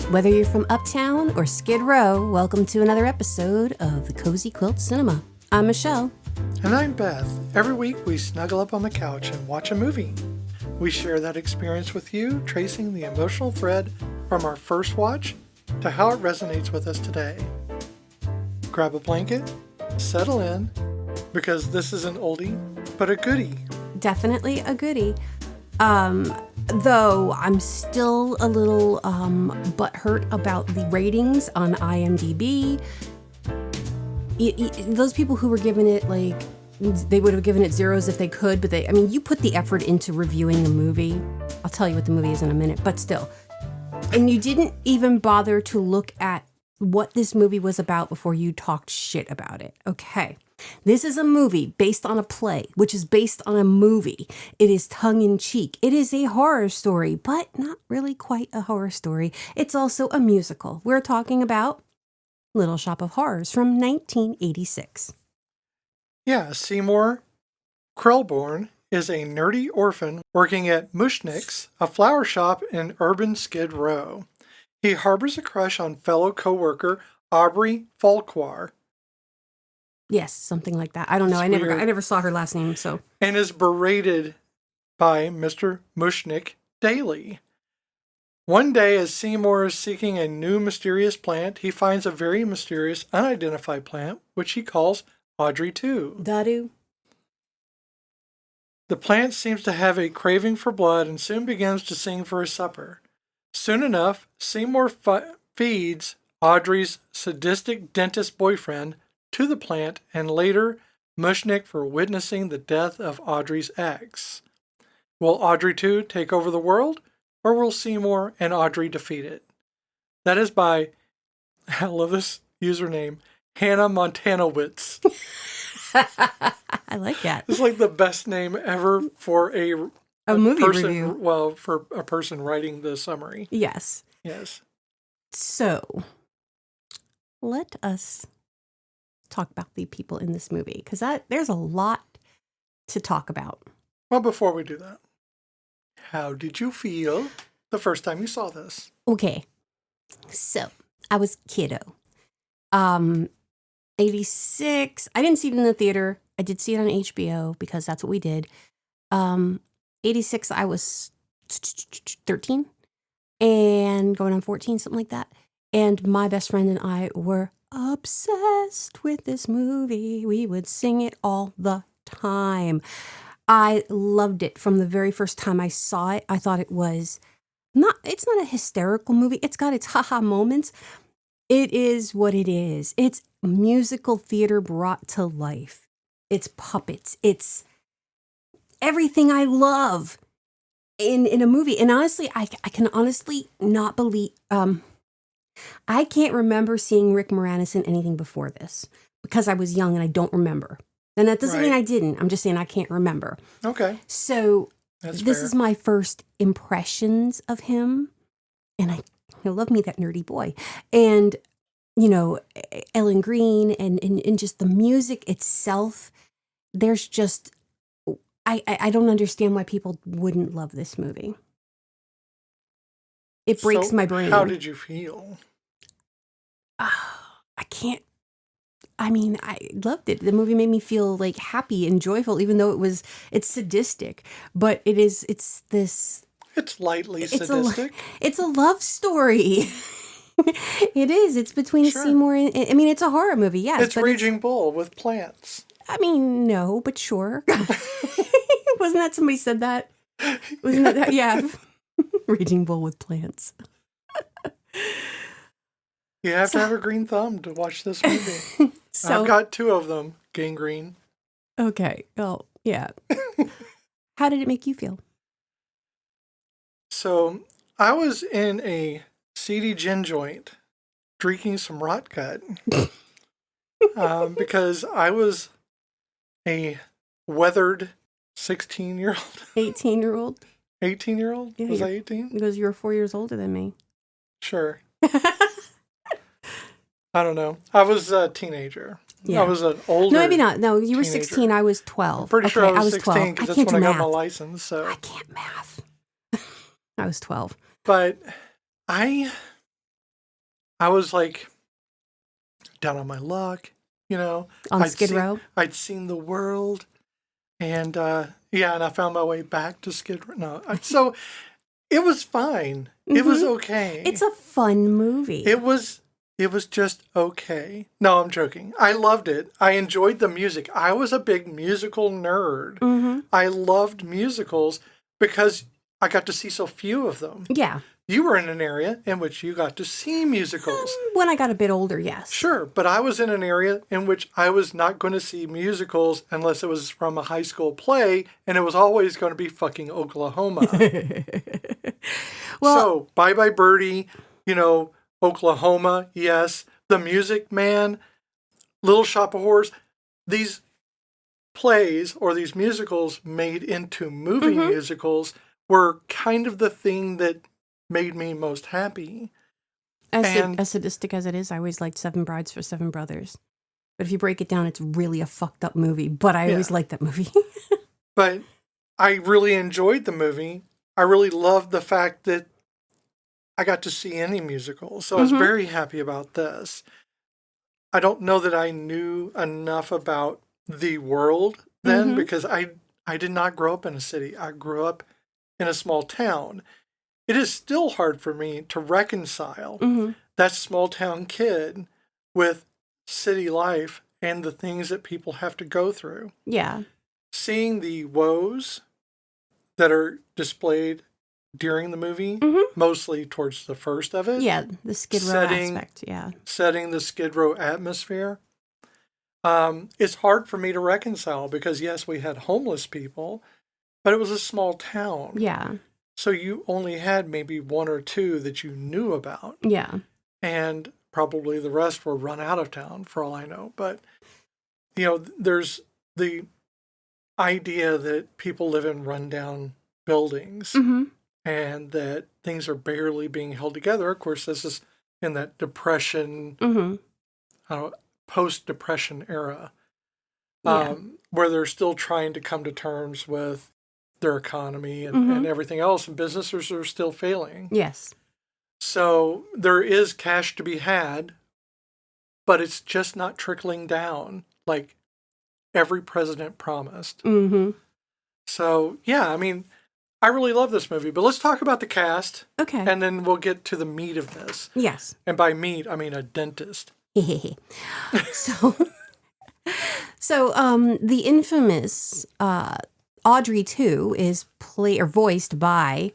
Whether you're from Uptown or Skid Row, welcome to another episode of the Cozy Quilt Cinema. I'm Michelle. And I'm Beth. Every week we snuggle up on the couch and watch a movie. We share that experience with you, tracing the emotional thread from our first watch to how it resonates with us today. Grab a blanket, settle in, because this is an oldie, but a goodie. Definitely a goodie. Though I'm still a little butthurt about the ratings on IMDb. Those people who were giving it, like, they would have given it zeros if they could, but you put the effort into reviewing the movie. I'll tell you what the movie is in a minute, but still. And you didn't even bother to look at what this movie was about before you talked shit about it. Okay. This is a movie based on a play, which is based on a movie. It is tongue-in-cheek. It is a horror story, but not really quite a horror story. It's also a musical. We're talking about Little Shop of Horrors from 1986. Yeah, Seymour Krelborn is a nerdy orphan working at Mushnik's, a flower shop in urban Skid Row. He harbors a crush on fellow co-worker Audrey Falquar. Yes, something like that. I don't know. I never saw her last name, so. And is berated by Mr. Mushnik daily. One day, as Seymour is seeking a new mysterious plant, he finds a very mysterious, unidentified plant, which he calls Audrey 2. Dadu. The plant seems to have a craving for blood and soon begins to sing for his supper. Soon enough, Seymour feeds Audrey's sadistic dentist boyfriend to the plant, and later Mushnik for witnessing the death of Audrey's ex. Will Audrey 2 take over the world, or will Seymour and Audrey defeat it? That is by, I love this username, Hannah Montanowitz. I like that. It's like the best name ever for a movie person, review. Well, for a person writing the summary. Yes. Yes. So, let us talk about the people in this movie, because there's a lot to talk about. Well, before we do that, how did you feel the first time you saw this? Okay, so I was kiddo. 86. I didn't see it in the theater. I did see it on HBO because that's what we did. 86. I was 13 and going on 14, something like that. And my best friend and I were obsessed with this movie. We would sing it all the time. I loved it from the very first time I saw it. I thought it's not a hysterical movie. It's got its haha moments. It is what it is. It's musical theater brought to life. It's puppets. It's everything I love in a movie. And honestly, I can honestly not believe, I can't remember seeing Rick Moranis in anything before this because I was young and I don't remember. And that doesn't mean I didn't. I'm just saying I can't remember. Okay. So That's this fair. is my first impressions of him. And I love me that nerdy boy. And, Ellen Green and just the music itself. There's just, I don't understand why people wouldn't love this movie. It breaks my brain. How did you feel? I loved it. The movie made me feel like happy and joyful, even though it's sadistic, but it's lightly sadistic. It's a love story. It is. It's between Seymour and, it's a horror movie. Yes. It's Raging Bull with plants. No, but sure. Wasn't that somebody said that? Wasn't that? Yeah. Raging Bull with plants. You have to have a green thumb to watch this movie. I've got 2 of them, gangrene. Okay. Oh, yeah. How did it make you feel? So, I was in a seedy gin joint drinking some rot gut because I was a weathered 16-year-old. 18-year-old? 18-year-old? Yeah, was I 18? Because you were 4 years older than me. Sure. I don't know. I was a teenager. Yeah. I was an older No, maybe not. No, you were teenager. 16. I was 12. I'm pretty sure I was 16 12. because that's when I got my license. So I can't math. I was 12. But I I was like down on my luck, you know. On Skid Row? I'd seen the world, and and I found my way back to Skid Row. No, so it was fine. It was okay. It's a fun movie. It was just okay. No, I'm joking. I loved it. I enjoyed the music. I was a big musical nerd. Mm-hmm. I loved musicals because I got to see so few of them. Yeah. You were in an area in which you got to see musicals. When I got a bit older, yes. Sure, but I was in an area in which I was not going to see musicals unless it was from a high school play, and it was always going to be fucking Oklahoma. Well, so, Bye Bye Birdie, you know, Oklahoma, yes. The Music Man, Little Shop of Horrors. These plays or these musicals made into movie musicals were kind of the thing that made me most happy. As sadistic as it is, I always liked Seven Brides for Seven Brothers. But if you break it down, it's really a fucked up movie. But I always liked that movie. But I really enjoyed the movie. I really loved the fact that I got to see any musical. So I was very happy about this. I don't know that I knew enough about the world then because I did not grow up in a city. I grew up in a small town. It is still hard for me to reconcile that small town kid with city life and the things that people have to go through. Yeah. Seeing the woes that are displayed during the movie, mostly towards the first of it. Yeah, the Skid Row aspect, yeah. Setting the Skid Row atmosphere. It's hard for me to reconcile because, yes, we had homeless people, but it was a small town. Yeah. So you only had maybe one or two that you knew about. Yeah. And probably the rest were run out of town for all I know. But, you know, there's the idea that people live in rundown buildings and that things are barely being held together. Of course, this is in that depression, post-depression era where they're still trying to come to terms with their economy and everything else, and businesses are still failing. Yes. So there is cash to be had, but it's just not trickling down like every president promised. So, yeah, I mean, I really love this movie, but let's talk about the cast. Okay. And then we'll get to the meat of this. Yes. And by meat, I mean a dentist. So the infamous Audrey 2 is voiced by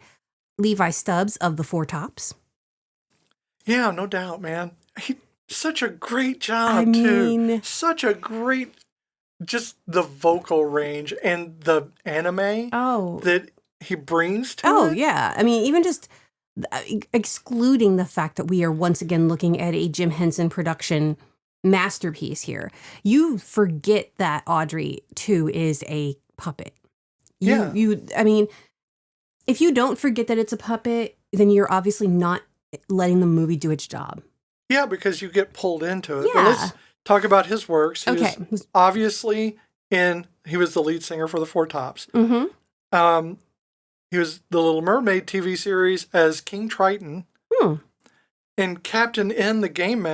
Levi Stubbs of the Four Tops. Yeah, no doubt, man. Such a great job, too. Such a great, just the vocal range and the anime that he brings to it. Oh, yeah. I mean, even just excluding the fact that we are once again looking at a Jim Henson production masterpiece here, you forget that Audrey 2 is a puppet. I mean, if you don't forget that it's a puppet, then you're obviously not letting the movie do its job. Yeah, because you get pulled into it. Yeah. But let's talk about his works. He was obviously he was the lead singer for the Four Tops. He was the Little Mermaid TV series as King Triton. In Captain N, the Game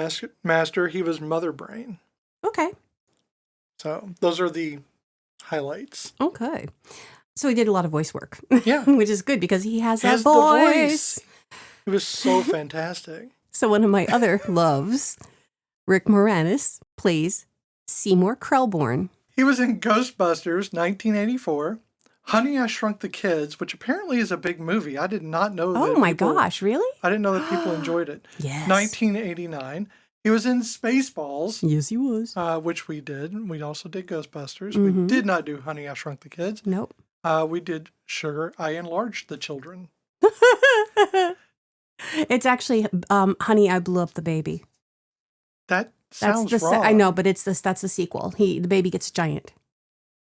Master, he was Mother Brain. Okay. So those are the highlights. Okay. So he did a lot of voice work. Yeah. Which is good because he has that voice. It was so fantastic. So one of my other loves, Rick Moranis, plays Seymour Krelborn. He was in Ghostbusters, 1984. Honey, I Shrunk the Kids, which apparently is a big movie. I did not know that. Oh my gosh, really? I didn't know that people enjoyed it. Yes. 1989. He was in Spaceballs. Yes, he was. Which we did. We also did Ghostbusters. We did not do Honey, I Shrunk the Kids. Nope. We did Sugar, I Enlarged the Children. It's actually Honey, I Blew Up the Baby. That sounds wrong. I know, but that's the sequel. The baby gets giant.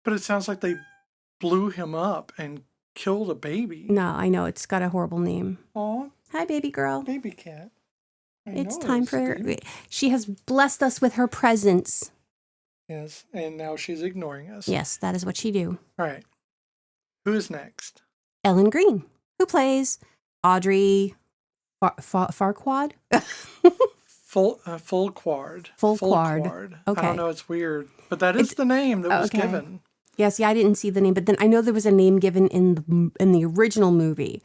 But it sounds like they blew him up and killed a baby. No, I know. It's got a horrible name. Aw. Hi, baby girl. Baby cat. It's time for her. She has blessed us with her presence. Yes, and now she's ignoring us. Yes, that is what she do. All right. Who is next? Ellen Green, who plays Audrey Farquaad. full quad. Full quad. I Okay. don't know. It's weird, but that is the name that was okay. given. Yeah, see, I didn't see the name, but then I know there was a name given in the original movie.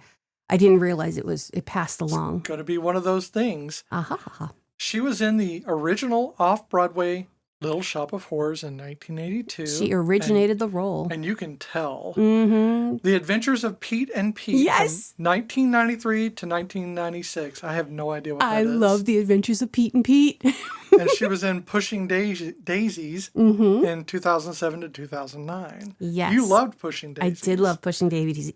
I didn't realize it passed along. Going to be one of those things. Aha. She was in the original off-Broadway Little Shop of Horrors in 1982. She originated the role. And you can tell. Mm-hmm. The Adventures of Pete and Pete Yes! from 1993 to 1996. I have no idea what that is. I love The Adventures of Pete and Pete. And she was in Pushing Daisies in 2007 to 2009. Yes. You loved Pushing Daisies. I did love Pushing Daisies.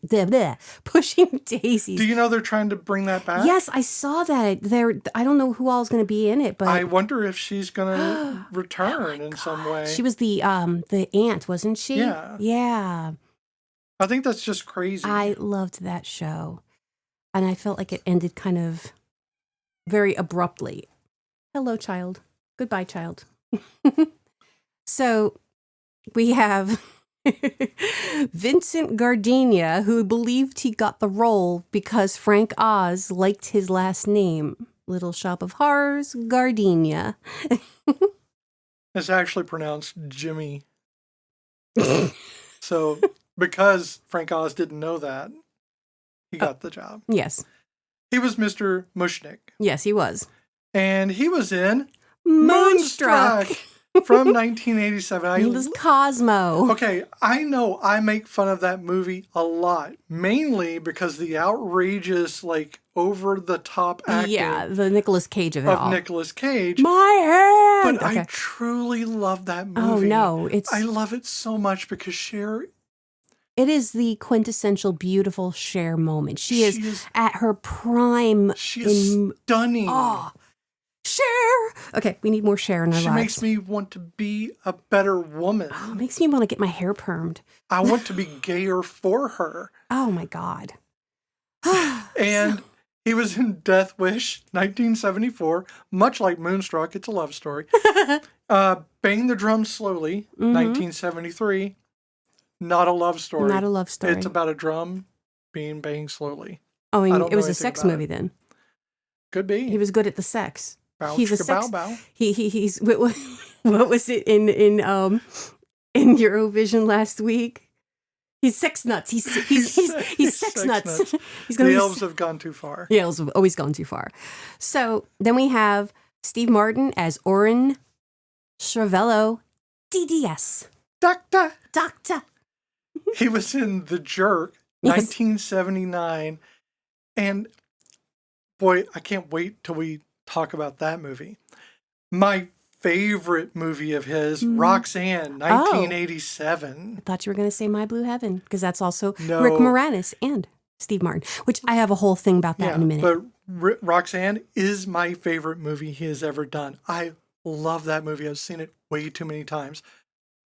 Pushing Daisies. Do you know they're trying to bring that back? Yes, I saw that. I don't know who all is going to be in it, but I wonder if she's going to return in some way. She was the aunt, wasn't she? Yeah. Yeah. I think that's just crazy. I loved that show. And I felt like it ended kind of very abruptly. Hello, child. Goodbye, child. So we have Vincent Gardenia, who believed he got the role because Frank Oz liked his last name. Little Shop of Horrors, Gardenia. It's actually pronounced Jimmy. So, because Frank Oz didn't know that, he got the job. Yes. He was Mr. Mushnick. Yes, he was. And he was in Moonstruck. From 1987. He was Cosmo. Okay, I know I make fun of that movie a lot, mainly because the outrageous, like, over-the-top acting the Nicolas Cage of it all. Nicolas Cage. My hand! But I truly love that movie. Oh, no. I love it so much because Cher... It is the quintessential beautiful Cher moment. She is at her prime. She is stunning. Oh, Cher! Okay, we need more Cher in our lives. She makes me want to be a better woman. Oh, it makes me want to get my hair permed. I want to be gayer for her. Oh, my God. And he was in Death Wish, 1974. Much like Moonstruck, it's a love story. Bang the Drum Slowly, 1973. Not a love story. Not a love story. It's about a drum being banged slowly. Oh, it was a sex movie then. Could be. He was good at the sex. Bow, he's a chicka, sex. bow, bow. He's what was it in Eurovision last week? He's sex nuts. He's sex nuts. He's gonna the elves have gone too far. The elves have always gone too far. So then we have Steve Martin as Orrin Cervello, DDS. Doctor. He was in The Jerk, Yes. 1979. And boy, I can't wait till we talk about that movie. My favorite movie of his, Roxanne, 1987. I thought you were going to say My Blue Heaven, because that's also No. Rick Moranis and Steve Martin, which I have a whole thing about that in a minute. But Roxanne is my favorite movie he has ever done. I love that movie. I've seen it way too many times.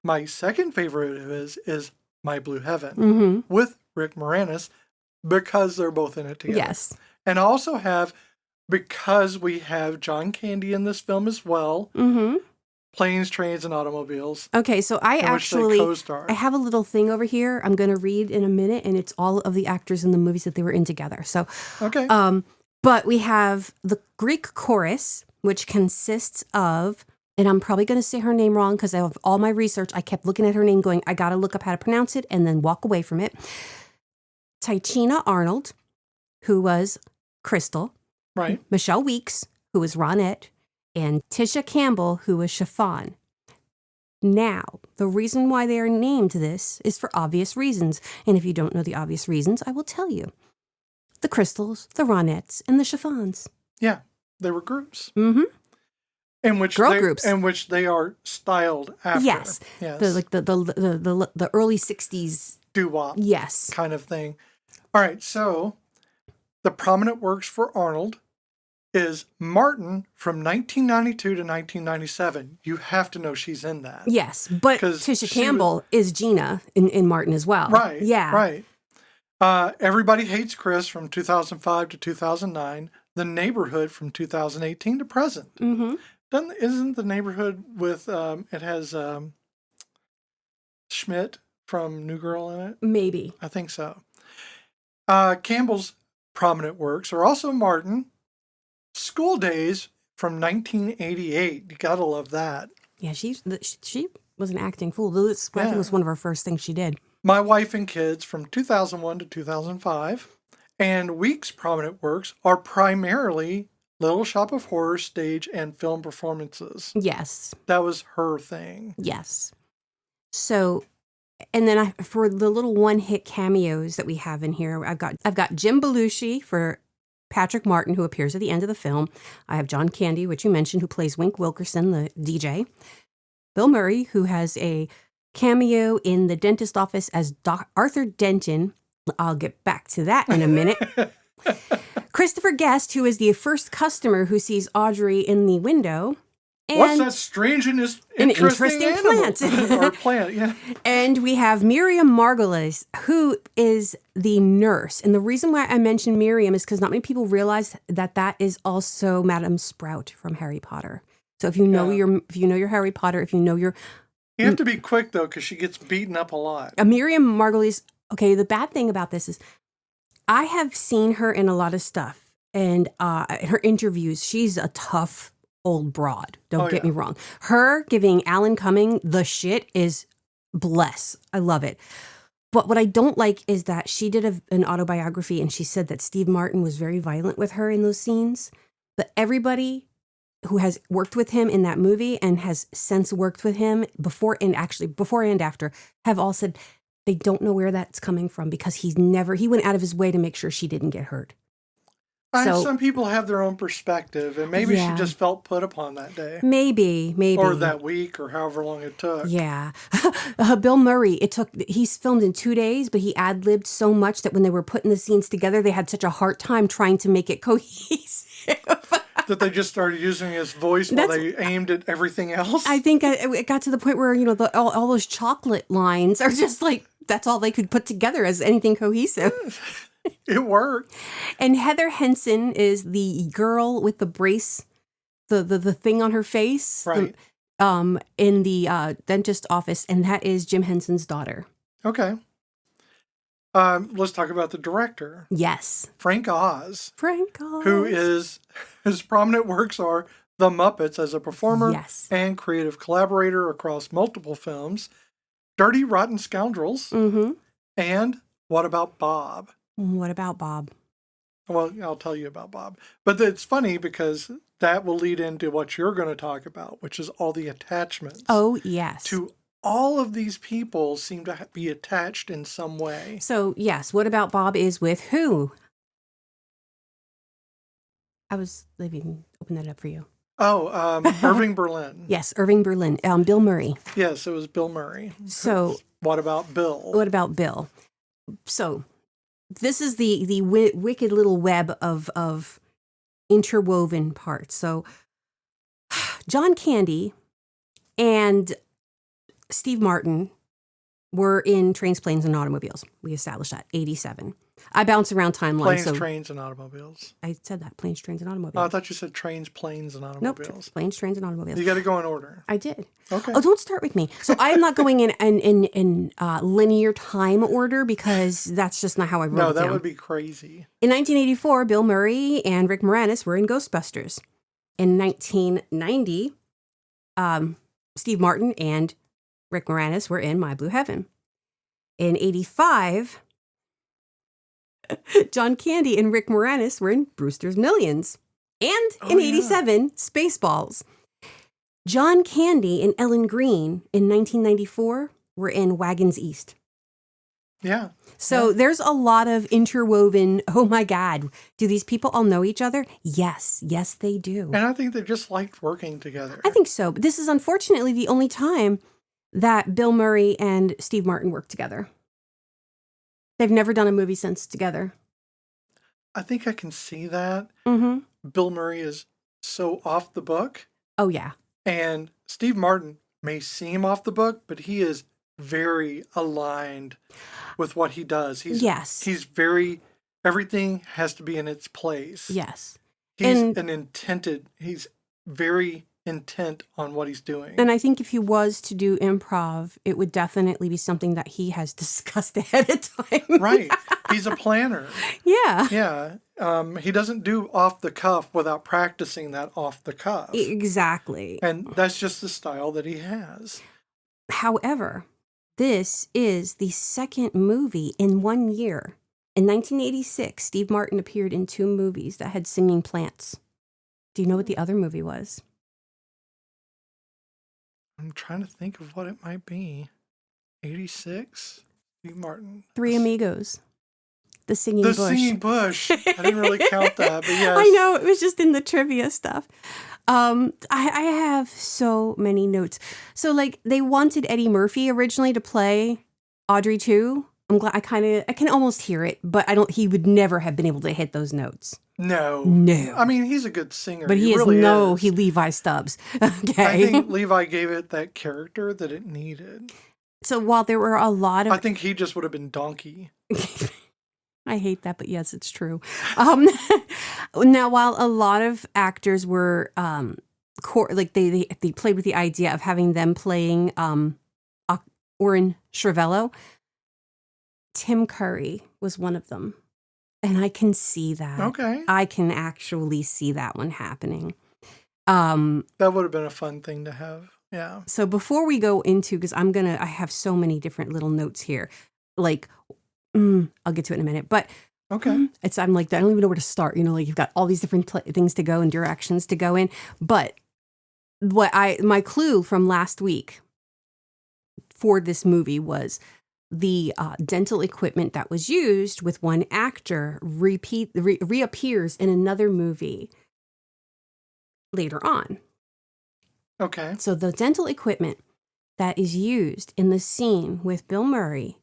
My second favorite of his is My Blue Heaven with Rick Moranis, because they're both in it together. Yes. And I also have, because we have John Candy in this film as well, Planes, Trains, and Automobiles. Okay, so I have a little thing over here I'm going to read in a minute, and it's all of the actors in the movies that they were in together. So, okay. But we have the Greek chorus, which consists of, and I'm probably going to say her name wrong because of all my research, I kept looking at her name going, I got to look up how to pronounce it and then walk away from it. Titania Arnold, who was Crystal. Right. Michelle Weeks, who was Ronette. And Tisha Campbell, who was Chiffon. Now, the reason why they are named this is for obvious reasons. And if you don't know the obvious reasons, I will tell you. The Crystals, the Ronettes, and the Chiffons. Yeah, they were groups. Mm-hmm. Groups. In which they are styled after. Yes. The early 60s. Doo-wop. Yes. Kind of thing. All right, so the prominent works for Arnold is Martin from 1992 to 1997. You have to know she's in that. Yes, but Tisha Campbell is Gina in Martin as well. Right. Yeah. Right. Everybody Hates Chris from 2005 to 2009. The Neighborhood from 2018 to present. Mm-hmm. Isn't The Neighborhood with, it has Schmidt from New Girl in it? Maybe. I think so. Campbell's prominent works are also Martin, School Days from 1988. You gotta love that. Yeah, she was an acting fool. I think it was one of her first things she did. My Wife and Kids from 2001 to 2005. And Week's prominent works are primarily Little Shop of Horrors stage and film performances. Yes. That was her thing. Yes. So, and then for the little one-hit cameos that we have in here, I've got Jim Belushi for Patrick Martin, who appears at the end of the film. I have John Candy, which you mentioned, who plays Wink Wilkerson, the DJ. Bill Murray, who has a cameo in the dentist office as Arthur Denton. I'll get back to that in a minute. Christopher Guest, who is the first customer who sees Audrey in the window. And what's that strange and interesting plant? Or plant, yeah. And we have Miriam Margolyes, who is the nurse. And the reason why I mentioned Miriam is because not many people realize that is also Madame Sprout from Harry Potter. So if you know your Harry Potter, if you know your... You have to be quick, though, because she gets beaten up a lot. Miriam Margolyes, okay, the bad thing about this is I have seen her in a lot of stuff. And her interviews, she's a tough old broad. Don't get me wrong. Her giving Alan Cumming the shit is bless. I love it. But what I don't like is that she did an autobiography and she said that Steve Martin was very violent with her in those scenes. But everybody who has worked with him in that movie and has since worked with him before and after have all said they don't know where that's coming from because he went out of his way to make sure she didn't get hurt. So, some people have their own perspective, and maybe she just felt put upon that day. Maybe. Or that week, or however long it took. Yeah. Bill Murray, he's filmed in 2 days, but he ad-libbed so much that when they were putting the scenes together, they had such a hard time trying to make it cohesive. That they just started using his voice while they aimed at everything else? I think it got to the point where, all those chocolate lines are just like, that's all they could put together as anything cohesive. It worked. And Heather Henson is the girl with the brace, the thing on her face, right? In the dentist office, and that is Jim Henson's daughter. Okay. Let's talk about the director. Yes, Frank Oz. Who is his prominent works are The Muppets as a performer and creative collaborator across multiple films, Dirty Rotten Scoundrels, and What About Bob? What about Bob? Well, I'll tell you about Bob. But it's funny because that will lead into what you're going to talk about, which is all the attachments. Oh, yes. To all of these people seem to be attached in some way. So, yes, What About Bob is with who? I was open that up for you. Oh, Irving Berlin. Yes, Irving Berlin. Bill Murray. Yes, it was Bill Murray. So, What About Bill? What about Bill? So, this is the wicked little web of interwoven parts. So, John Candy and Steve Martin were in Trains, Planes, and Automobiles. We established that, 87. I bounce around timelines. Planes, Trains, and Automobiles. I said that, Planes, Trains, and Automobiles. Oh, I thought you said Trains, Planes, and Automobiles. Nope, Planes, Trains, and Automobiles. You got to go in order. I did. Okay. Oh, don't start with me. So I am not going in linear time order because that's just not how I wrote it down. No, that would be crazy. In 1984, Bill Murray and Rick Moranis were in Ghostbusters. In 1990, Steve Martin and Rick Moranis were in My Blue Heaven. In 85, John Candy and Rick Moranis were in Brewster's Millions. And in 87, Spaceballs. John Candy and Ellen Greene in 1994 were in Wagons East. Yeah. So there's a lot of interwoven, oh my God, do these people all know each other? Yes, they do. And I think they just liked working together. I think so. But this is unfortunately the only time that Bill Murray and Steve Martin worked together. They've never done a movie since together. I think I can see that. Mm-hmm. Bill Murray is so off the book. Oh, yeah. And Steve Martin may seem off the book, but he is very aligned with what he does. He's very, everything has to be in its place. Yes. He's very intent on what he's doing. And I think if he was to do improv, it would definitely be something that he has discussed ahead of time. Right. He's a planner. Yeah. Yeah. He doesn't do off the cuff without practicing that off the cuff. Exactly. And that's just the style that he has. However, this is the second movie in 1 year. In 1986, Steve Martin appeared in 2 movies that had singing plants. Do you know what the other movie was? I'm trying to think of what it might be. 86? Steve Martin. Three Amigos. The Singing The Bush. Singing Bush. I didn't really count that, but yes. I know, it was just in the trivia stuff. I have so many notes. So, like, they wanted Eddie Murphy originally to play Audrey too. I'm glad I can almost hear it, but he would never have been able to hit those notes. No. I mean, he's a good singer. But he really is. is. Levi Stubbs. Okay. I think Levi gave it that character that it needed. So while there were a lot of... I think he just would have been Donkey. I hate that, but yes, it's true. Now, while a lot of actors were, they played with the idea of having them playing Orphan Shrivello, Tim Curry was one of them. And I can see that. Okay. I can actually see that one happening. That would have been a fun thing to have. Yeah. So before we go into, because I have so many different little notes here. Like, I'll get to it in a minute. But okay. I'm like, I don't even know where to start. You know, like you've got all these different things to go and directions to go in. But my clue from last week for this movie was the dental equipment that was used with one actor reappears in another movie later on. Okay. So the dental equipment that is used in the scene with Bill Murray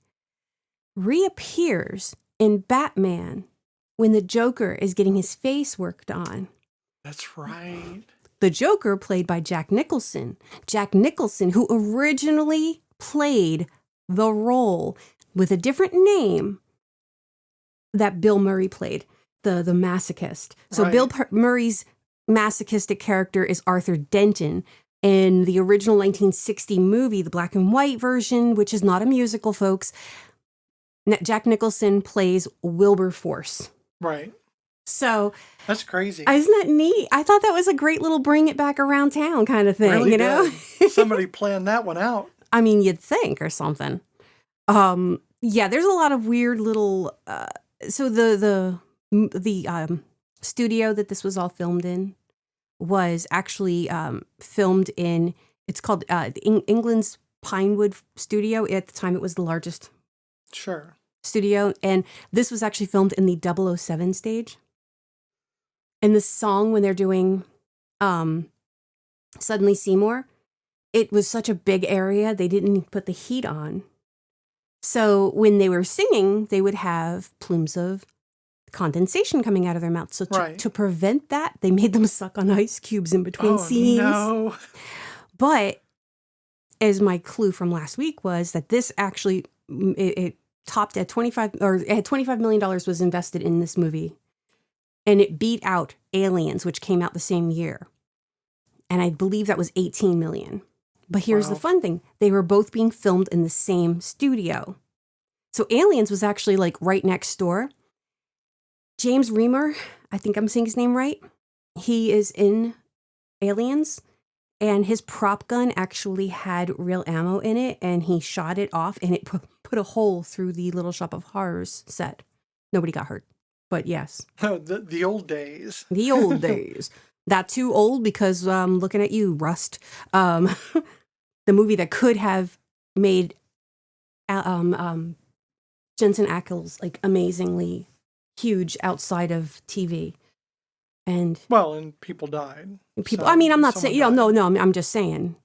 reappears in Batman when the Joker is getting his face worked on. That's right. The Joker, played by Jack Nicholson. Jack Nicholson, who originally played the role with a different name that Bill Murray played, the masochist. So right. Bill Murray's masochistic character is Arthur Denton. In the original 1960 movie, the black and white version, which is not a musical, folks, Jack Nicholson plays Wilberforce. Right. So that's crazy. Isn't that neat? I thought that was a great little bring it back around town kind of thing, really you know? Somebody planned that one out. I mean, you'd think, or something. Yeah, there's a lot of weird little. So the studio that this was all filmed in was actually filmed in. It's called England's Pinewood Studio. At the time, it was the largest. Sure. Studio, and this was actually filmed in the 007 stage. And the song when they're doing Suddenly Seymour, it was such a big area, they didn't put the heat on. So when they were singing, they would have plumes of condensation coming out of their mouths. So to prevent that, they made them suck on ice cubes in between scenes. No. But as my clue from last week was that this actually, it topped at $25 million was invested in this movie. And it beat out Aliens, which came out the same year. And I believe that was 18 million. But here's the fun thing. They were both being filmed in the same studio. So Aliens was actually like right next door. James Remar, I think I'm saying his name right. He is in Aliens. And his prop gun actually had real ammo in it. And he shot it off and it put a hole through the Little Shop of Horrors set. Nobody got hurt. But yes. The old days. The old days. Not too old because looking at you, Rust. The movie that could have made Jensen Ackles like amazingly huge outside of TV. And people died. People. I mean, I'm not saying. No. I'm just saying.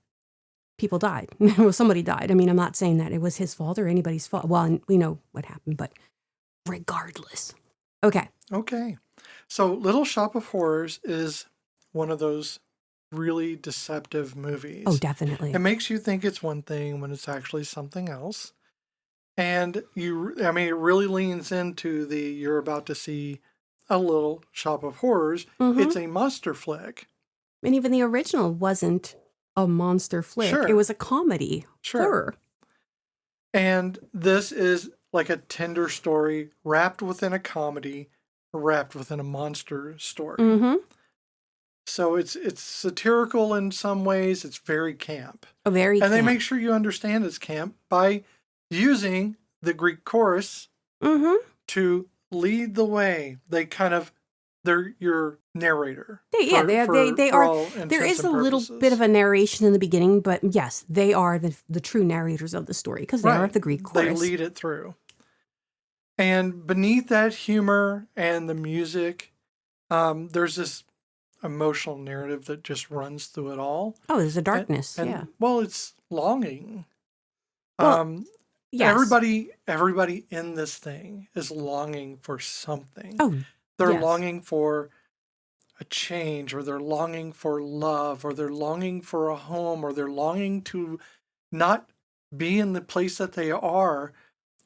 People died. Well, somebody died. I mean, I'm not saying that it was his fault or anybody's fault. Well, we know what happened, but regardless. Okay. So Little Shop of Horrors is one of those really deceptive movies. Oh, definitely. It makes you think it's one thing when it's actually something else. And it really leans into you're about to see a Little Shop of Horrors. Mm-hmm. It's a monster flick. And even the original wasn't a monster flick. Sure. It was a comedy. Sure. Horror. And this is like a tender story wrapped within a comedy, wrapped within a monster story. Mm-hmm. So it's satirical in some ways. It's very camp. Very And they camp. make sure you understand it's camp by using the Greek chorus Mm-hmm. to lead the way. They're your narrator. They are. all intents There is a and little purposes. bit of a narration in the beginning, but yes, they are the true narrators of the story because they are the Greek chorus. They lead it through. And beneath that humor and the music, there's this emotional narrative that just runs through it all. Oh, there's a darkness. And well, it's longing. Well, yes. Everybody in this thing is longing for something. Oh, they're longing for a change, or they're longing for love, or they're longing for a home, or they're longing to not be in the place that they are,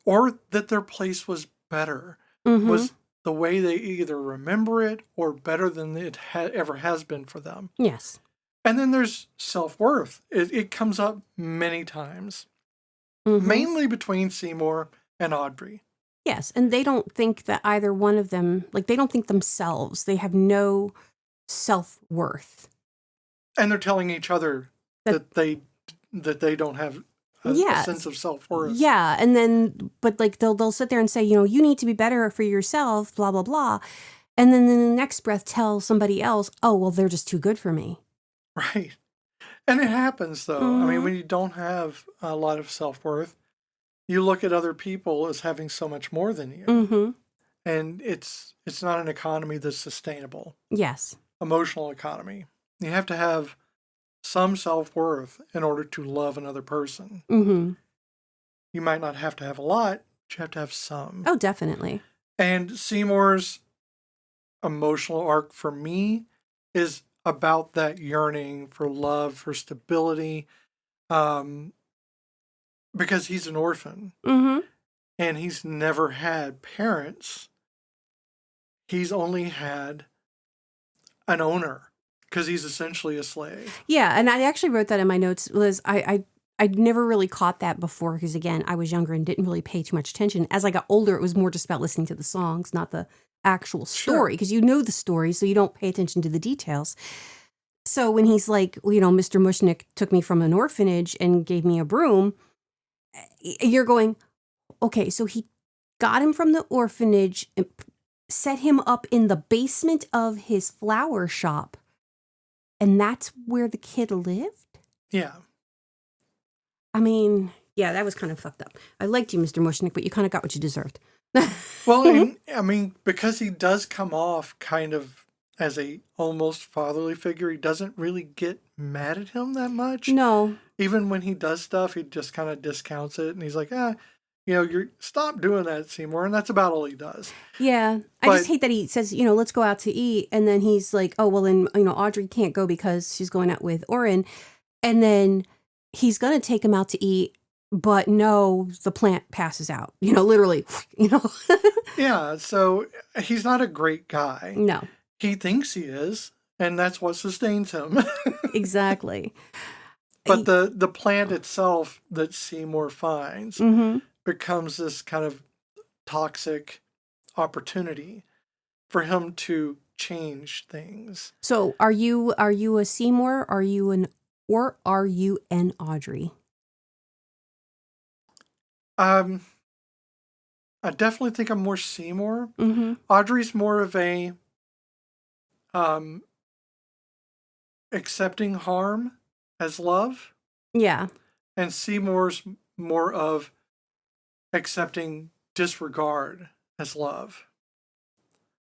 or that their place was better, was the way they either remember it or better than it ever has been for them. Yes. And then there's self-worth. It comes up many times, mainly between Seymour and Audrey. Yes, and they don't think that either one of them, like they don't think themselves. They have no self-worth. And they're telling each other that they don't have a sense of self-worth. Yeah, and then, but like they'll sit there and say, you need to be better for yourself, blah, blah, blah. And then in the next breath tell somebody else, oh, well, they're just too good for me. Right. And it happens, though. I mean, when you don't have a lot of self-worth, you look at other people as having so much more than you. And it's not an economy that's sustainable. Yes. Emotional economy. You have to have some self-worth in order to love another person. You might not have to have a lot, but you have to have some. Oh, definitely. And Seymour's emotional arc for me is about that yearning for love, for stability, because he's an orphan. And he's never had parents. He's only had an owner, because he's essentially a slave. Yeah, and I actually wrote that in my notes. Liz, I'd never really caught that before because, again, I was younger and didn't really pay too much attention. As I got older, it was more just about listening to the songs, not the actual story, because you know the story, so you don't pay attention to the details. So when he's like, Mr. Mushnick took me from an orphanage and gave me a broom, you're going, okay, so he got him from the orphanage and set him up in the basement of his flower shop. And that's where the kid lived? Yeah. I mean, yeah, that was kind of fucked up. I liked you, Mr. Mushnick, but you kind of got what you deserved. Well, and, I mean, because he does come off kind of as a almost fatherly figure, he doesn't really get mad at him that much. No. Even when he does stuff, he just kind of discounts it, and he's like, you're stop doing that, Seymour, and that's about all he does. Yeah. I just hate that he says, let's go out to eat, and then he's like, oh, well, then, Audrey can't go because she's going out with Orrin, and then he's going to take him out to eat, but no, the plant passes out, literally, Yeah, so he's not a great guy. No. He thinks he is, and that's what sustains him. Exactly. But the plant itself that Seymour finds becomes this kind of toxic opportunity for him to change things. So are you a Seymour? Are you an Audrey? I definitely think I'm more Seymour. Audrey's more of a accepting harm as love. Yeah. And Seymour's more of accepting disregard as love.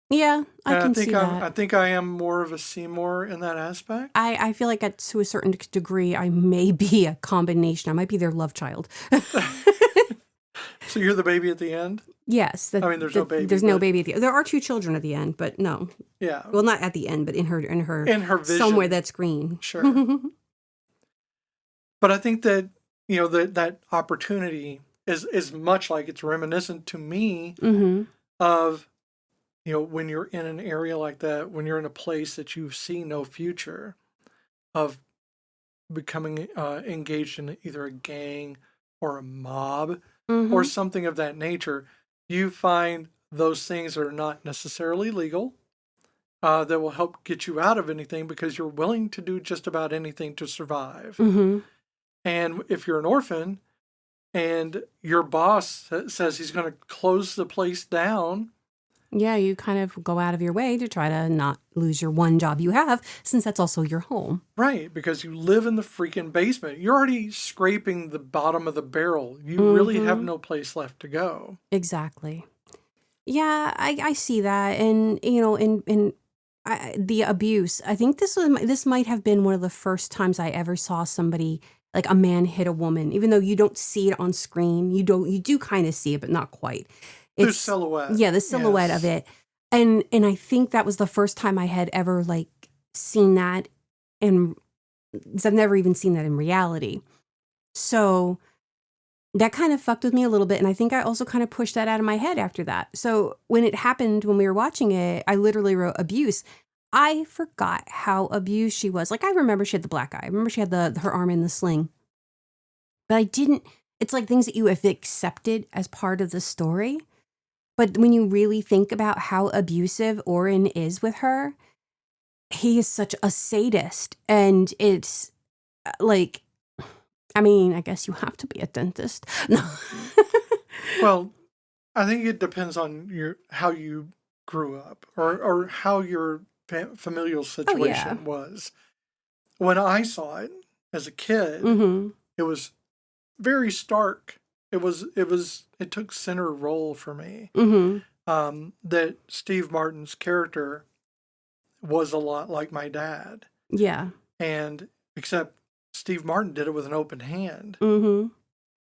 Yeah, I can see that. I think I am more of a Seymour in that aspect. I feel like to a certain degree, I may be a combination. I might be their love child. So you're the baby at the end? Yes. There's no baby. There's no baby at the end. There are two children at the end, but no. Yeah. Well, not at the end, but in her vision. Somewhere that's green. Sure. But I think that, that opportunity is much like, it's reminiscent to me of, when you're in an area like that, when you're in a place that you see no future, of becoming engaged in either a gang or a mob, or something of that nature, you find those things are not necessarily legal, that will help get you out of anything because you're willing to do just about anything to survive. And if you're an orphan and your boss says he's going to close the place down, yeah, you kind of go out of your way to try to not lose your one job you have, since that's also your home. Right, because you live in the freaking basement. You're already scraping the bottom of the barrel. You really have no place left to go. Exactly. Yeah, I see that. And, you know, in the abuse, I think this might have been one of the first times I ever saw somebody, like a man hit a woman, even though you don't see it on screen. You do kind of see it, but not quite. The silhouette. Yeah, the silhouette of it. And I think that was the first time I had ever like seen that, and I've never even seen that in reality. So that kind of fucked with me a little bit. And I think I also kind of pushed that out of my head after that. So when it happened, when we were watching it, I literally wrote abuse. I forgot how abused she was. Like, I remember she had the black eye. I remember she had her arm in the sling. But I didn't, it's like things that you have accepted as part of the story. But when you really think about how abusive Orrin is with her, he is such a sadist. And it's like, I mean, I guess you have to be a dentist. No. Well, I think it depends on how you grew up or how your familial situation was. When I saw it as a kid, it was very stark. It took center role for me. That Steve Martin's character was a lot like my dad. Yeah. And except Steve Martin did it with an open hand.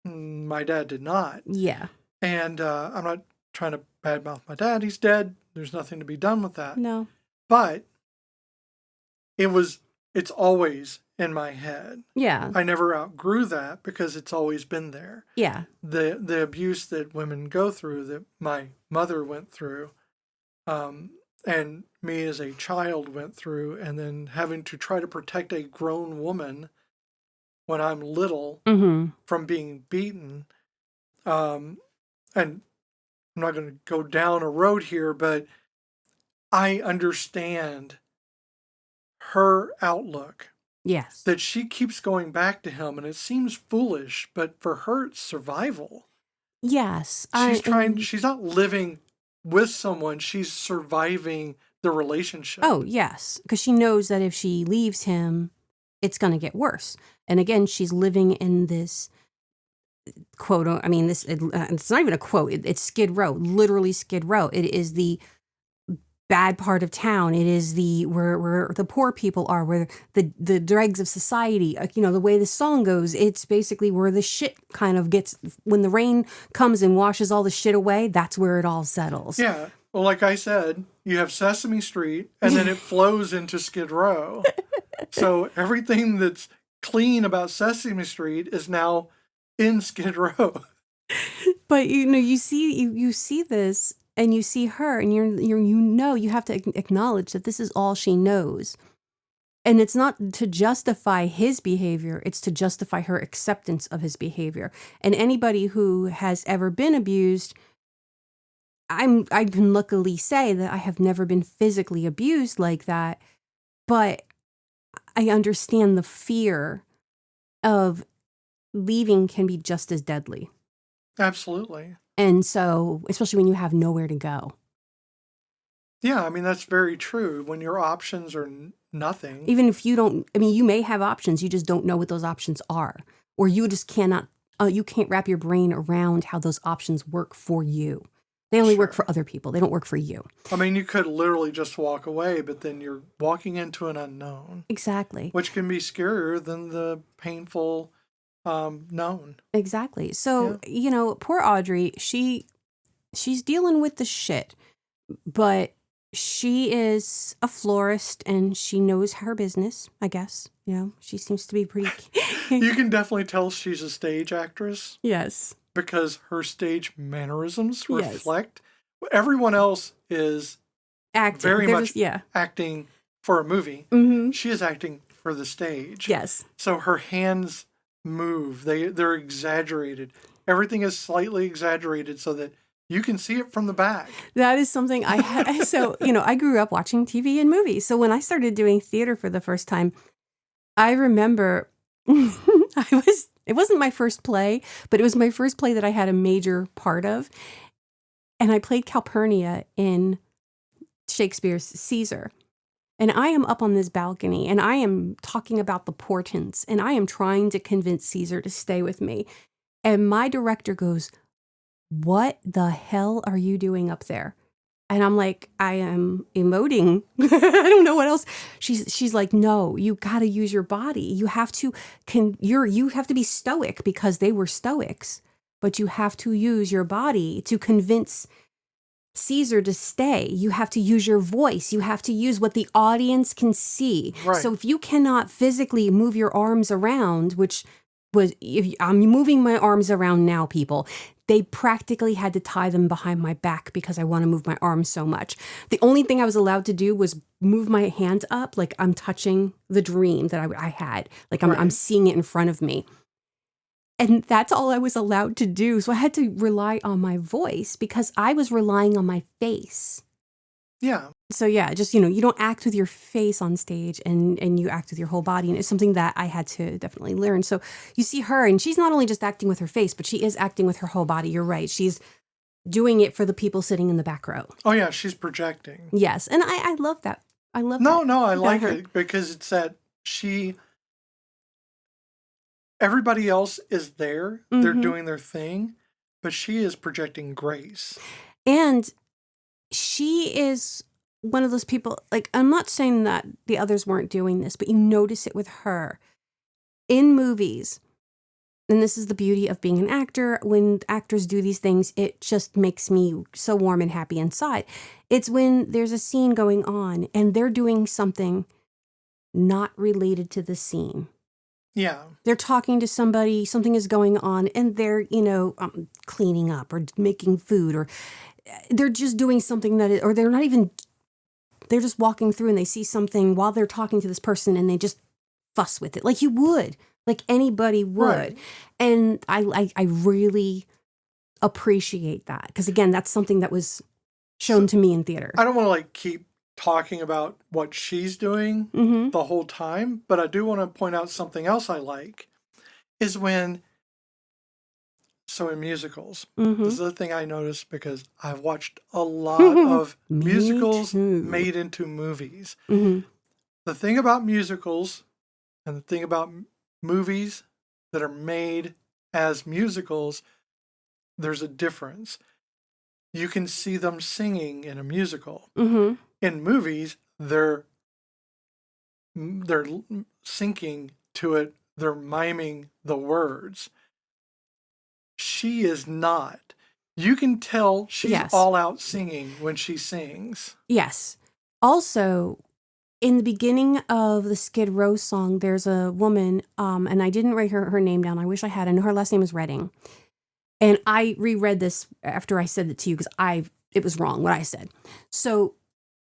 My dad did not. Yeah. And I'm not trying to badmouth my dad. He's dead. There's nothing to be done with that. No. But it's always in my head. Yeah. I never outgrew that because it's always been there. Yeah. The abuse that women go through, that my mother went through, and me as a child went through, and then having to try to protect a grown woman when I'm little from being beaten. And I'm not going to go down a road here, but I understand her outlook. Yes. That she keeps going back to him, and it seems foolish, but for her, it's survival. Yes. She's not living with someone, she's surviving the relationship. Oh, yes. Because she knows that if she leaves him, it's going to get worse. And again, she's living in this quote, I mean, it's not even a quote, it's Skid Row, literally Skid Row. It is the bad part of town. It is where the poor people are, where the dregs of society, you know, the way the song goes, it's basically where the shit kind of gets, when the rain comes and washes all the shit away, that's where it all settles. Yeah. Well, like I said, you have Sesame Street and then it flows into Skid Row. So everything that's clean about Sesame Street is now in Skid Row. But you see this, and you see her, and you have to acknowledge that this is all she knows. And it's not to justify his behavior, it's to justify her acceptance of his behavior. And anybody who has ever been abused, I can luckily say that I have never been physically abused like that, but I understand the fear of leaving can be just as deadly. Absolutely. And so, especially when you have nowhere to go. Yeah, I mean, that's very true. When your options are nothing. Even if you don't, I mean, you may have options, you just don't know what those options are. Or you just cannot, you can't wrap your brain around how those options work for you. They only work for other people. They don't work for you. I mean, you could literally just walk away, but then you're walking into an unknown. Exactly. Which can be scarier than the painful known. Exactly. So, poor Audrey, she's dealing with the shit, but she is a florist and she knows her business, I guess. She seems to be pretty... You can definitely tell she's a stage actress. Yes. Because her stage mannerisms reflect. Yes. Everyone else is acting. Very much acting for a movie. Mm-hmm. She is acting for the stage. Yes. So her hands move. They're exaggerated. everything is slightly exaggerated so that you can see it from the back. That is something I had. So, I grew up watching TV and movies. So when I started doing theater for the first time, I remember it wasn't my first play, but it was my first play that I had a major part of. And I played Calpurnia in Shakespeare's Caesar. And I am up on this balcony and I am talking about the portents and I am trying to convince Caesar to stay with me. And my director goes, "What the hell are you doing up there?" And I'm like, "I am emoting." I don't know what else. She's like, "No, you got to use your body. You have to you have to be stoic because they were stoics, but you have to use your body to convince Caesar to stay. You have to use your voice. You have to use what the audience can see. Right. So if you cannot physically move your arms around, which was, if I'm moving my arms around now, people, they practically had to tie them behind my back because I want to move my arms so much. The only thing I was allowed to do was move my hands up like I'm touching the dream that I had. Like I'm seeing it in front of me. And that's all I was allowed to do. So I had to rely on my voice because I was relying on my face. Yeah. So yeah, just, you don't act with your face on stage and you act with your whole body. And it's something that I had to definitely learn. So you see her and she's not only just acting with her face, but she is acting with her whole body. You're right. She's doing it for the people sitting in the back row. Oh yeah, she's projecting. Yes. And I love that. I love No, that. no, I like it because it's that everybody else is there. Mm-hmm. They're doing their thing, but she is projecting grace. And she is one of those people, like, I'm not saying that the others weren't doing this, but you notice it with her in movies. And this is the beauty of being an actor. When actors do these things, it just makes me so warm and happy inside. It's when there's a scene going on and they're doing something not related to the scene. Yeah. They're talking to somebody, something is going on, and they're, cleaning up or making food, or they're just doing something or they're just walking through and they see something while they're talking to this person and they just fuss with it like you would, like anybody would. Right. And I really appreciate that because, again, that's something that was shown to me in theater. I don't want to keep talking about what she's doing the whole time, but I do want to point out something else I like is in musicals, this is the thing I noticed because I've watched a lot of musicals made into movies. The thing about musicals and the thing about movies that are made as musicals, there's a difference. You can see them singing in a musical. In movies, they're syncing to it. They're miming the words. She is not. You can tell she's all out singing when she sings. Yes. Also, in the beginning of the Skid Row song, there's a woman, and I didn't write her name down. I wish I had. And her last name is Redding. And I reread this after I said it to you because it was wrong what I said. So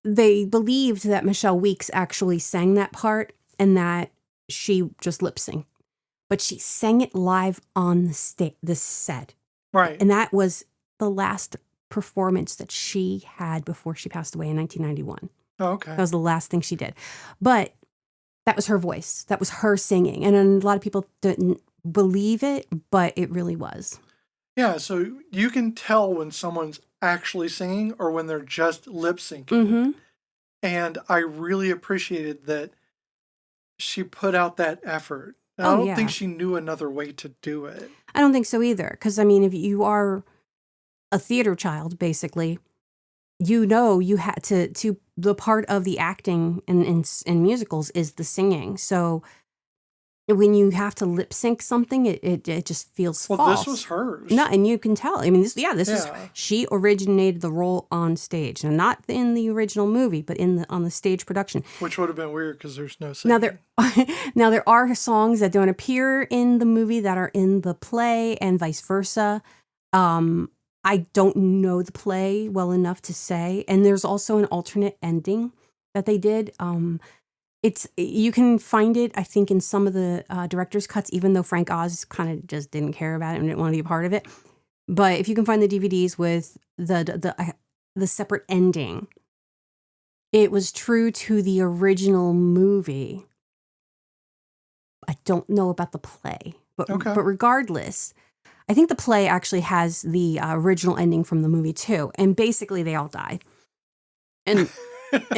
they believed that Michelle Weeks actually sang that part and that she just lip synced. But she sang it live on the set. Right. And that was the last performance that she had before she passed away in 1991. Oh, okay. That was the last thing she did. But that was her voice. That was her singing. And a lot of people didn't believe it, but it really was. Yeah, so you can tell when someone's actually singing or when they're just lip syncing. And I really appreciated that she put out that effort. I don't think she knew another way to do it. I don't think so either. Because, I mean, if you are a theater child, basically, you had to the part of the acting in musicals is the singing. So when you have to lip sync something, it just feels false. Well, this was hers. No, and you can tell. I mean, this is she originated the role on stage, and not in the original movie, but on the stage production. Which would have been weird because there's no singing. Now there are songs that don't appear in the movie that are in the play, and vice versa. I don't know the play well enough to say, and there's also an alternate ending that they did. You can find it, I think, in some of the director's cuts, even though Frank Oz kind of just didn't care about it and didn't want to be a part of it. But if you can find the DVDs with the separate ending, it was true to the original movie. I don't know about the play, but regardless, I think the play actually has the original ending from the movie too. And basically, they all die, and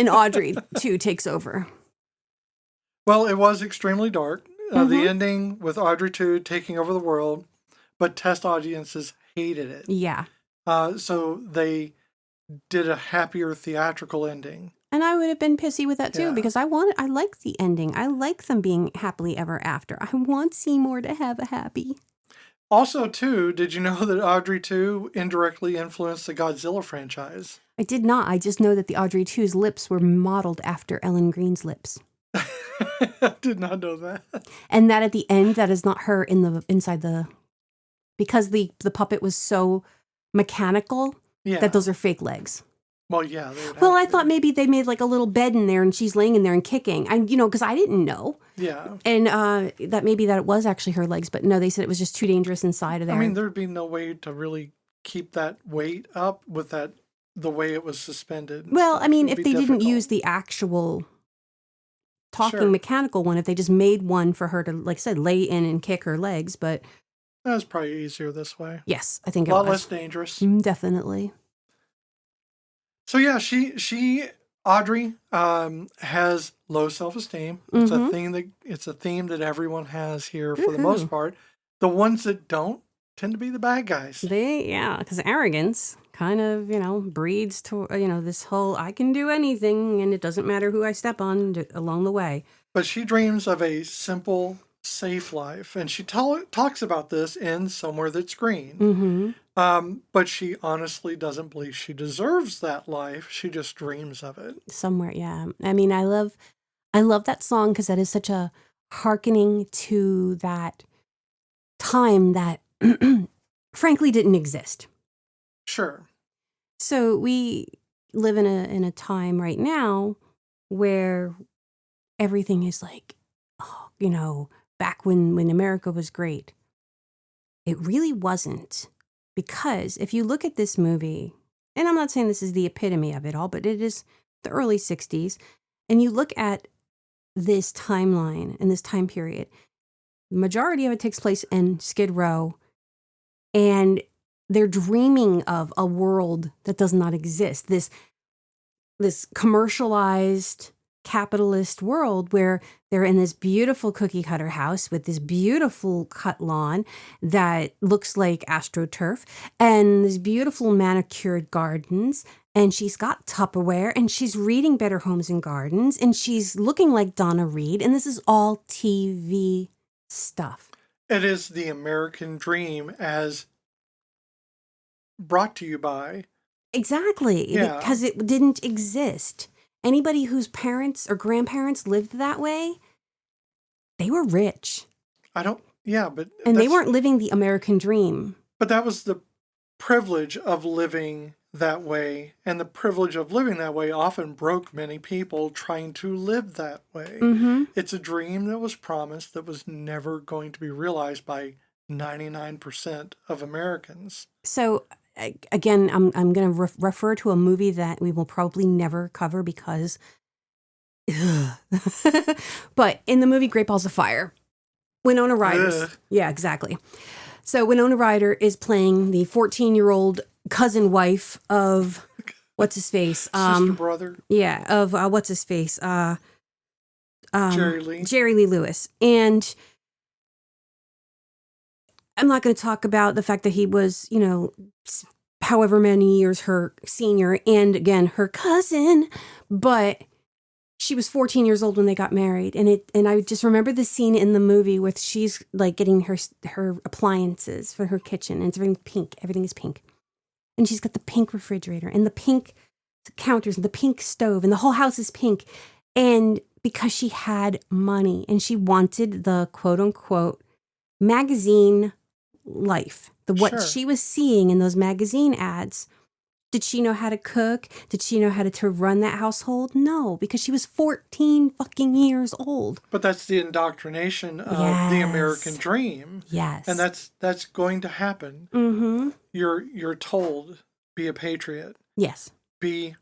Audrey too takes over. Well, it was extremely dark. The ending with Audrey 2 taking over the world, but test audiences hated it. Yeah. So they did a happier theatrical ending. And I would have been pissy with that too, because I like the ending. I like them being happily ever after. I want Seymour to have a happy. Also, too, did you know that Audrey 2 indirectly influenced the Godzilla franchise? I did not. I just know that the Audrey 2's lips were modeled after Ellen Green's lips. I did not know that. And that at the end, that is not her inside because the puppet was so mechanical that those are fake legs. Well, yeah. Well, I thought maybe they made like a little bed in there and she's laying in there and kicking. Because I didn't know. Yeah. And that it was actually her legs, but no, they said it was just too dangerous inside of there. I mean, there'd be no way to really keep that weight up with the way it was suspended. Well, I mean, if they didn't use the actual talking mechanical one, if they just made one for her to, like I said, lay in and kick her legs, but that was probably easier this way. Yes, I think it was. A lot less dangerous. Definitely. So yeah, Audrey has low self-esteem. It's a theme that everyone has here for the most part. The ones that don't tend to be the bad guys. Because arrogance kind of, breeds to, this whole I can do anything and it doesn't matter who I step on along the way. But she dreams of a simple, safe life. And she talks about this in Somewhere That's Green. But she honestly doesn't believe she deserves that life. She just dreams of it. Somewhere, yeah. I mean, I love that song because that is such a hearkening to that time that frankly didn't exist. Sure. So we live in a time right now where everything is like, back when America was great. It really wasn't, because if you look at this movie, and I'm not saying this is the epitome of it all, but it is the early 60s, and you look at this timeline and this time period, the majority of it takes place in Skid Row, and they're dreaming of a world that does not exist. This commercialized capitalist world where they're in this beautiful cookie cutter house with this beautiful cut lawn that looks like AstroTurf and these beautiful manicured gardens. And she's got Tupperware and she's reading Better Homes and Gardens and she's looking like Donna Reed. And this is all TV stuff. It is the American dream as brought to you by. Exactly. Yeah. Because it didn't exist. Anybody whose parents or grandparents lived that way, they were rich. And they weren't living the American dream. But that was the privilege of living that way. And the privilege of living that way often broke many people trying to live that way. It's a dream that was promised that was never going to be realized by 99% of Americans. So again, I'm going to refer to a movie that we will probably never cover because, but in the movie Great Balls of Fire, Winona Ryder. Yeah, exactly. So Winona Ryder is playing the 14-year-old cousin wife of what's his face, sister brother. Yeah, of what's his face, Jerry Lee Lewis, and I'm not going to talk about the fact that he was, however many years her senior and again, her cousin, but she was 14 years old when they got married. And I just remember the scene in the movie with she's like getting her appliances for her kitchen and it's everything pink. Everything is pink. And she's got the pink refrigerator and the pink counters and the pink stove and the whole house is pink. And because she had money and she wanted the quote unquote magazine life, what she was seeing in those magazine ads Did she know how to cook? Did she know how to run that household? No, because she was 14 fucking years old. But that's the indoctrination of the American dream. Yes. And that's going to happen. Mm-hmm. You're told, be a patriot. Yes. Be,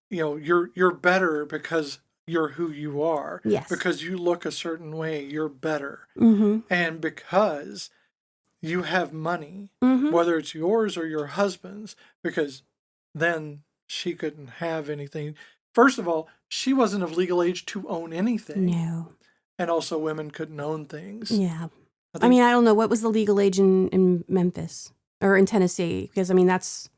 you're better because you're who you are. Yes. Because you look a certain way, you're better. Mm-hmm. And because you have money, Mm-hmm. whether it's yours or your husband's, because then she couldn't have anything. First of all, she wasn't of legal age to own anything. No. And also women couldn't own things. Yeah. I don't know. What was the legal age in Memphis or in Tennessee? Because, that's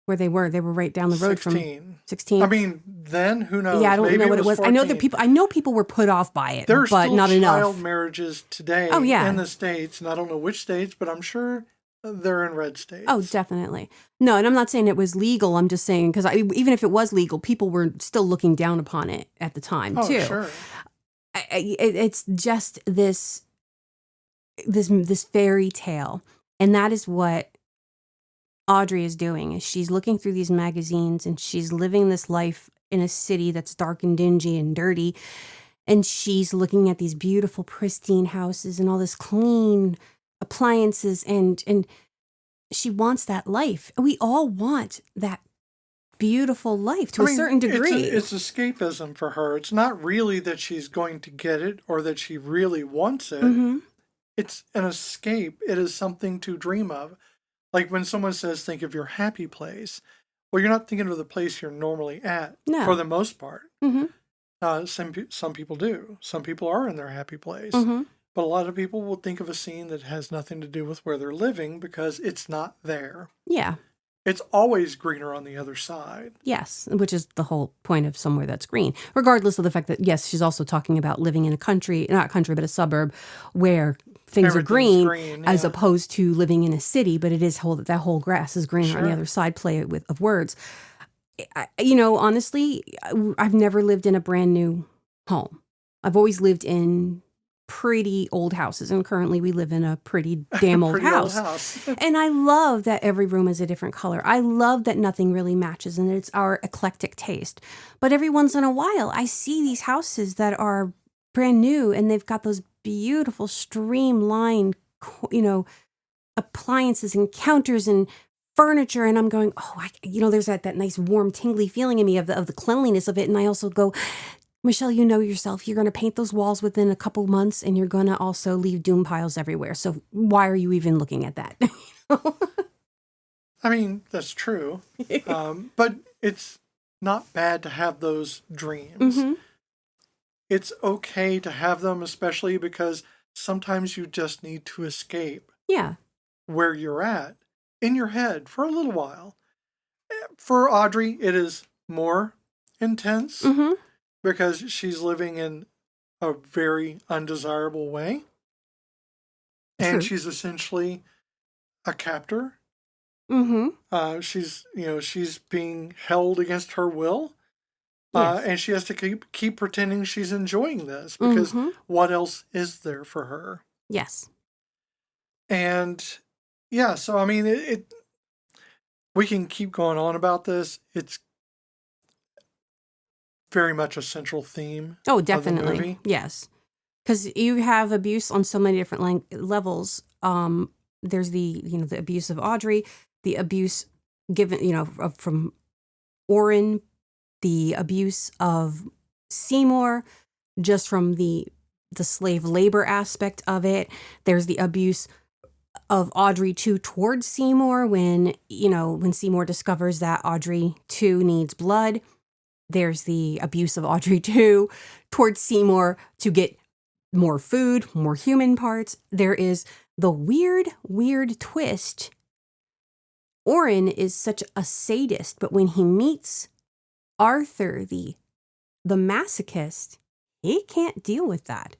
where they were. They were right down the road 16. from 16. Then, who knows? Yeah, I don't know what it was. 14. I know people were put off by it, There's but still not child enough. marriages today in the States. And I don't know which states, but I'm sure they're in red states. Oh, definitely. No, and I'm not saying it was legal. I'm just saying, because even if it was legal, people were still looking down upon it at the time, too. Oh, sure. It's just this fairy tale. And that is what Audrey is doing, is she's looking through these magazines and she's living this life in a city that's dark and dingy and dirty. And she's looking at these beautiful, pristine houses and all this clean appliances, and she wants that life. We all want that beautiful life to a certain degree. It's escapism for her. It's not really that she's going to get it or that she really wants it. Mm-hmm. It's an escape. It is something to dream of. Like when someone says, think of your happy place. Well, you're not thinking of the place you're normally at for the most part. Mm-hmm. Some people do. Some people are in their happy place. Mm-hmm. But a lot of people will think of a scene that has nothing to do with where they're living because it's not there. Yeah. It's always greener on the other side. Yes, which is the whole point of somewhere that's green, regardless of the fact that, yes, she's also talking about living in not a country, but a suburb where things are green as opposed to living in a city, but it is that whole grass is greener on the other side, play of words. Honestly, I've never lived in a brand new home. I've always lived in pretty old houses, and currently we live in a pretty damn old house. And I love that every room is a different color. I love that nothing really matches, and it's our eclectic taste. But every once in a while, I see these houses that are brand new, and they've got those beautiful streamlined, appliances and counters and furniture, and I'm going, there's that nice warm tingly feeling in me of the cleanliness of it. And I also go, Michelle, you know yourself, you're going to paint those walls within a couple months, and you're going to also leave doom piles everywhere. So why are you even looking at that? That's true. But it's not bad to have those dreams. Mm-hmm. It's okay to have them, especially because sometimes you just need to escape where you're at in your head for a little while. For Audrey, it is more intense. Mm-hmm. Because she's living in a very undesirable way. And True. she's essentially a captor. Mm-hmm. She's being held against her will. Yes. And she has to keep pretending she's enjoying this because what else is there for her? Yes. And so we can keep going on about this. It's very much a central theme. Oh, definitely. Of the movie. Yes. Because you have abuse on so many different levels. There's the abuse of Audrey, the abuse given, from Orphan, the abuse of Seymour, just from the slave labor aspect of it. There's the abuse of Audrey too towards Seymour when Seymour discovers that Audrey too needs blood. There's the abuse of Audrey too towards Seymour to get more food, more human parts. There is the weird twist. Orphan is such a sadist, but when he meets Arthur, the masochist, he can't deal with that.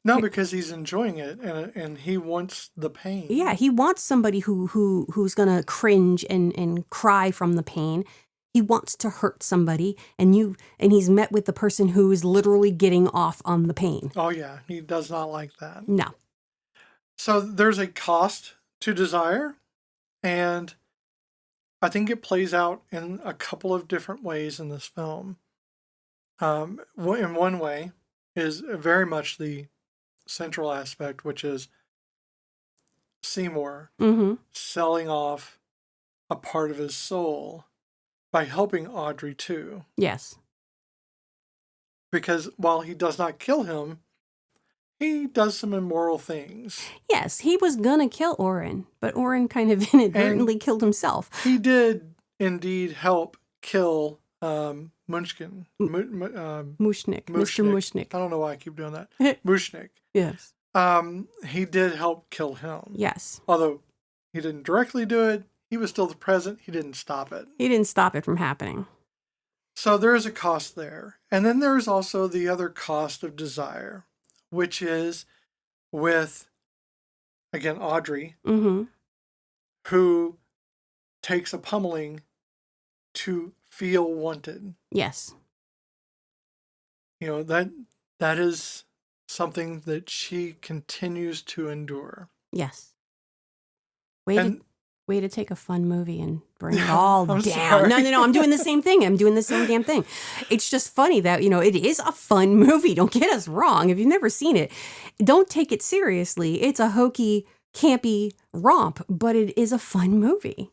No, because he's enjoying it and he wants the pain. Yeah, he wants somebody who's gonna cringe and cry from the pain. He wants to hurt somebody, and he's met with the person who is literally getting off on the pain. Oh yeah, he does not like that. No. So there's a cost to desire, and I think it plays out in a couple of different ways in this film. In one way is very much the central aspect, which is Seymour Mm-hmm. selling off a part of his soul by helping Audrey too. Yes. Because while he does not kill him, he does some immoral things. Yes, he was gonna kill Orrin, but Orrin kind of inadvertently killed himself. He did indeed help kill Munchkin. Mushnik. Mr. Mushnik. I don't know why I keep doing that. Mushnik. Yes. He did help kill him. Yes. Although he didn't directly do it, he was still present. He didn't stop it. He didn't stop it from happening. So there is a cost there. And then there is also the other cost of desire, which is with, again, Audrey, Mm-hmm. who takes a pummeling to feel wanted. Yes. You know, that is something that she continues to endure. Yes. Way to take a fun movie and bring it all I'm down. sorry. No, I'm doing the same thing. I'm doing the same damn thing. It's just funny that, it is a fun movie. Don't get us wrong. If you've never seen it, don't take it seriously. It's a hokey, campy romp, but it is a fun movie.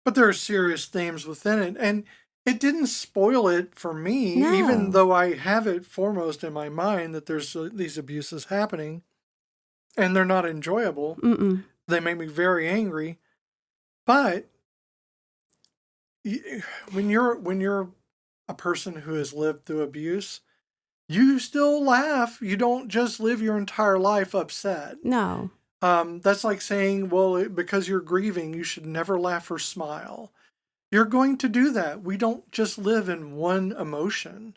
But there are serious themes within it. And it didn't spoil it for me, No. even though I have it foremost in my mind that there's these abuses happening. And they're not enjoyable. Mm-mm. They make me very angry. But when you're a person who has lived through abuse, you still laugh. You don't just live your entire life upset. No. That's like saying, well, because you're grieving, you should never laugh or smile. You're going to do that. We don't just live in one emotion.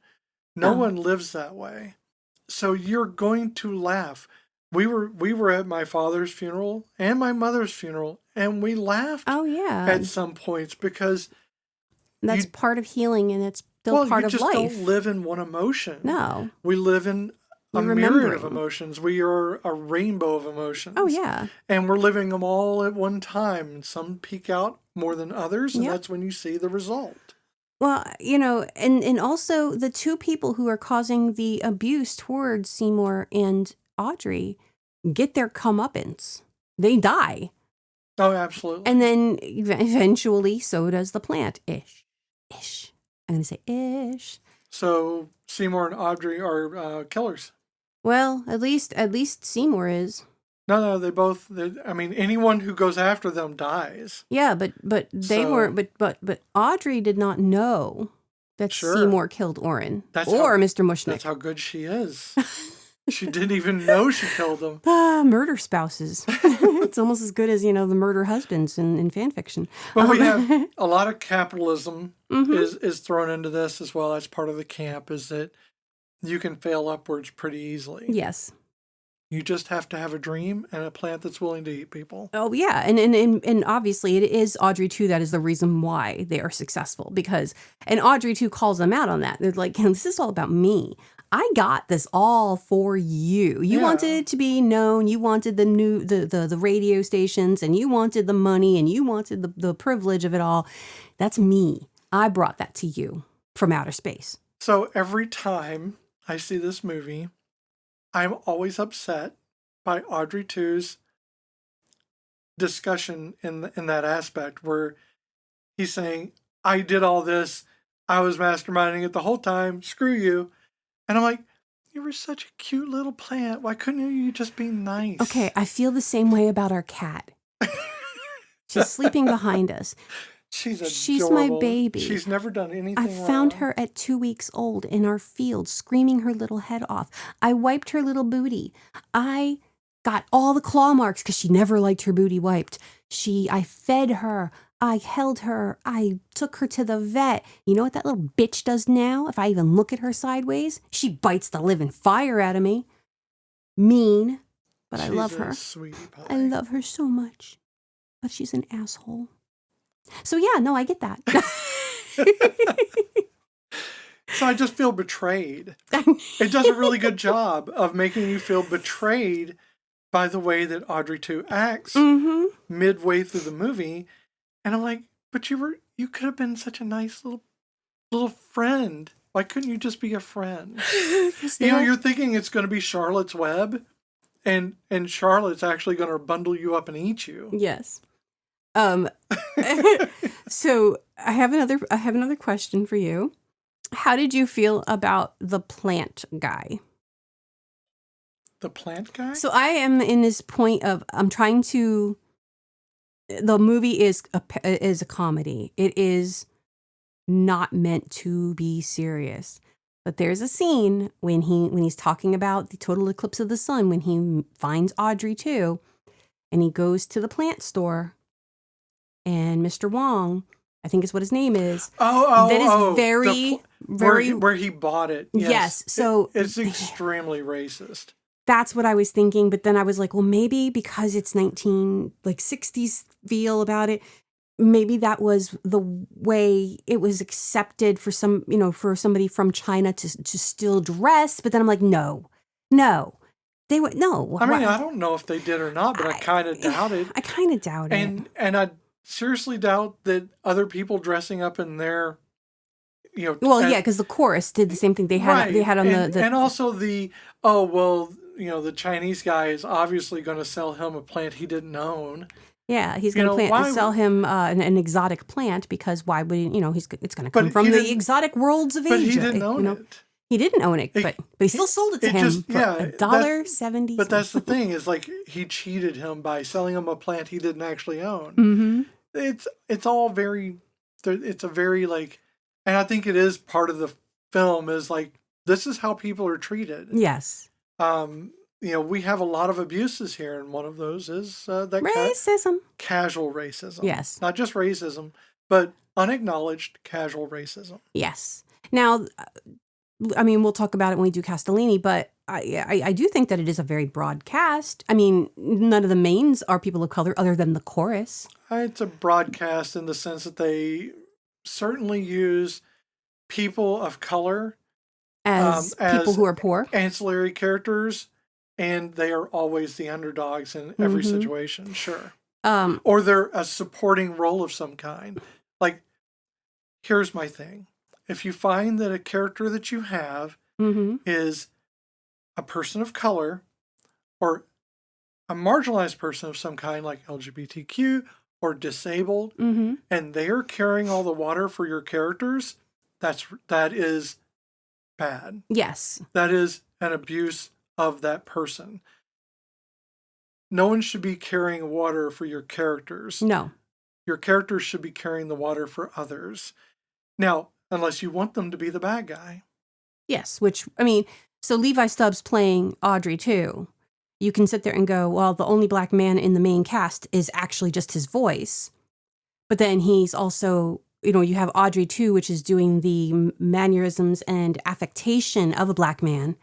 No one lives that way. So you're going to laugh. We were at my father's funeral and my mother's funeral, and we laughed at some points because that's part of healing, and it's still part of life. You just don't live in one emotion. No. We live in a myriad of emotions. We are a rainbow of emotions. Oh, yeah. And we're living them all at one time. Some peak out more than others, and that's when you see the result. Well, and also the two people who are causing the abuse towards Seymour and Audrey get their comeuppance. They die. Oh, absolutely. And then eventually, so does the plant. Ish. I'm going to say ish. So Seymour and Audrey are killers. Well, at least Seymour is. No, anyone who goes after them dies. Yeah, but they weren't. But Audrey did not know that Seymour killed Orrin Mr. Mushnik. That's how good she is. She didn't even know she killed him. Murder spouses. It's almost as good as, the murder husbands in fan fiction. But we have a lot of capitalism is thrown into this as well as part of the camp, is that you can fail upwards pretty easily. Yes. You just have to have a dream and a plant that's willing to eat people. Oh, yeah. And obviously it is Audrey, too, that is the reason why they are successful. And Audrey, too, calls them out on that. They're like, this is all about me. I got this all for you. You wanted it to be known. You wanted the radio stations, and you wanted the money, and you wanted the privilege of it all. That's me. I brought that to you from outer space. So every time I see this movie, I'm always upset by Audrey 2's discussion in that aspect where he's saying, I did all this. I was masterminding it the whole time. Screw you. And I'm like, you were such a cute little plant. Why couldn't you just be nice? Okay, I feel the same way about our cat. She's sleeping behind us. She's my baby. She's never done anything I wrong. found her at 2 weeks old in our field, screaming her little head off. I wiped her little booty. I got all the claw marks because she never liked her booty wiped. I fed her. I held her. I took her to the vet. You know what that little bitch does now? If I even look at her sideways, she bites the living fire out of me. Mean, but I love her. Sweetie pie. I love her so much, but she's an asshole. So yeah, no, I get that. So I just feel betrayed. It does a really good job of making you feel betrayed by the way that Audrey 2 acts midway through the movie. And I'm like, But you could have been such a nice little friend. Why couldn't you just be a friend? You're thinking it's going to be Charlotte's Web, and Charlotte's actually going to bundle you up and eat you. Yes. So I have another question for you. How did you feel about the plant guy? The plant guy? So I am in this point of the movie is a comedy. It is not meant to be serious. But there's a scene when he's talking about the total eclipse of the sun, when he finds Audrey too, and he goes to the plant store, and Mr. Wong, I think is what his name is. That is very where he bought it. Yes. So it's extremely racist. That's what I was thinking, but then I was like, well, maybe because it's 60s feel about it, maybe that was the way it was accepted for for somebody from China to still dress. But then I'm like, no, they would no. I mean, I don't know if they did or not, but I kind of doubt it. I kind of doubt it, and I seriously doubt that other people dressing up in their, because the chorus did the same thing. They had on the and also the Chinese guy is obviously going to sell him a plant he didn't own. Yeah, he's going to sell him an exotic plant because why would it's going to come from the exotic worlds of Asia. But he didn't own it. He didn't own it, but he still sold it to him for $1.70. But that's the thing is he cheated him by selling him a plant he didn't actually own. Mm-hmm. It's all very, it's a very and I think it is part of the film is this is how people are treated. Yes. We have a lot of abuses here, and one of those is that racism. Casual racism. Yes. Not just racism, but unacknowledged casual racism. Yes. Now, I mean, we'll talk about it when we do Castellini, but I do think that it is a very broad cast. I mean, none of the mains are people of color other than the chorus. It's a broadcast in the sense that they certainly use people of color as people who are poor. Ancillary characters, and they are always the underdogs in every situation, sure. Or they're a supporting role of some kind. Here's my thing. If you find that a character that you have is a person of color or a marginalized person of some kind, like LGBTQ or disabled, and they are carrying all the water for your characters, that is bad. Yes. That is an abuse of that person. No one should be carrying water for your characters. No. Your characters should be carrying the water for others. Now, unless you want them to be the bad guy. Yes, which, I mean, so Levi Stubbs playing Audrey too. You can sit there and go, well, the only black man in the main cast is actually just his voice. But then he's also, you have Audrey too, which is doing the mannerisms and affectation of a black man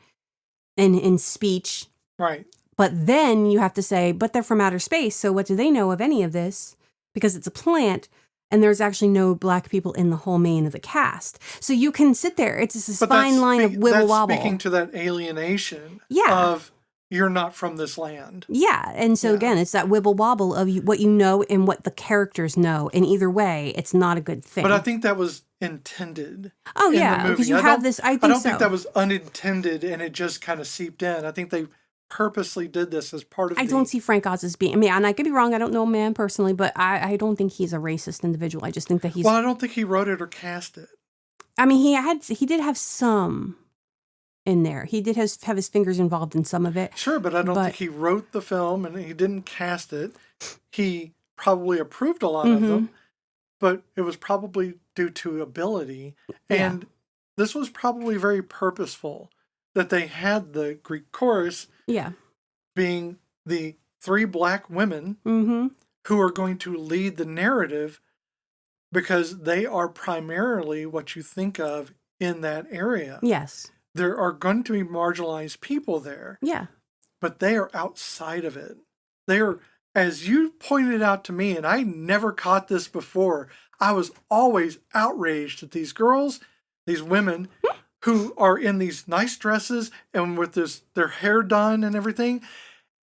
in speech. Right. But then you have to say, but they're from outer space, so what do they know of any of this? Because it's a plant, and there's actually no black people in the whole main of the cast. So you can sit there. It's this fine line of wibble-wobble. That's speaking to that alienation of you're not from this land. Yeah, and so again, it's that wibble-wobble of what you know and what the characters know. And either way, it's not a good thing. But I think that was intended. Oh, yeah, because you have this, I don't think that was unintended and it just kind of seeped in. I think they purposely did this as part of I don't see Frank Oz as being, and I could be wrong, I don't know a man personally, but I don't think he's a racist individual. I just think that he's... Well, I don't think he wrote it or cast it. I mean, he did have some in there. He did have his fingers involved in some of it. Sure, but I don't think he wrote the film and he didn't cast it. He probably approved a lot of them, but it was probably due to ability. And this was probably very purposeful that they had the Greek chorus being the three black women who are going to lead the narrative because they are primarily what you think of in that area. Yes. There are going to be marginalized people there. Yeah. But they are outside of it. They are, as you pointed out to me, and I never caught this before, I was always outraged at these girls, these women, who are in these nice dresses and with their hair done and everything.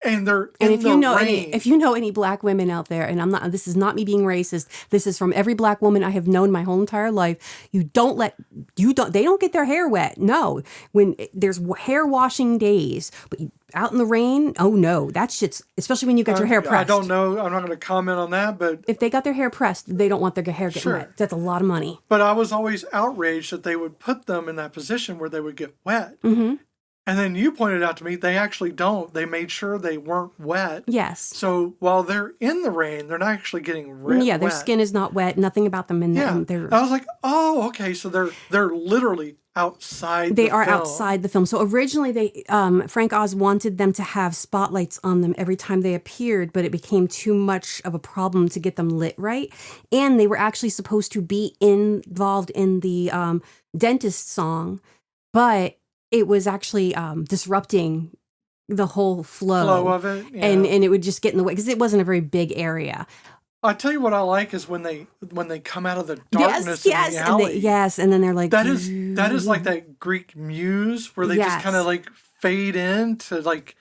And they're And in if you know rain. if you know any black women out there, and this is not me being racist, this is from every black woman I have known my whole entire life. They don't get their hair wet. No, when there's hair washing days, but out in the rain, oh no, that shit's, especially when you got your hair pressed. I don't know. I'm not going to comment on that, but if they got their hair pressed, they don't want their hair getting wet. That's a lot of money. But I was always outraged that they would put them in that position where they would get wet. Mm-hmm. And then you pointed out to me, they actually don't. They made sure they weren't wet. Yes. So while they're in the rain, they're not actually getting wet. Yeah, their skin is not wet. Nothing about them. I was like, oh, okay. So they're literally outside They the are film. outside the film. So originally, Frank Oz wanted them to have spotlights on them every time they appeared, but it became too much of a problem to get them lit right. And they were actually supposed to be involved in the dentist song, but it was actually disrupting the whole flow of it. Yeah. And it would just get in the way because it wasn't a very big area. I tell you what I like is when they come out of the darkness in the alley. And then they're like, that is like that Greek muse where they just kind of like fade in to like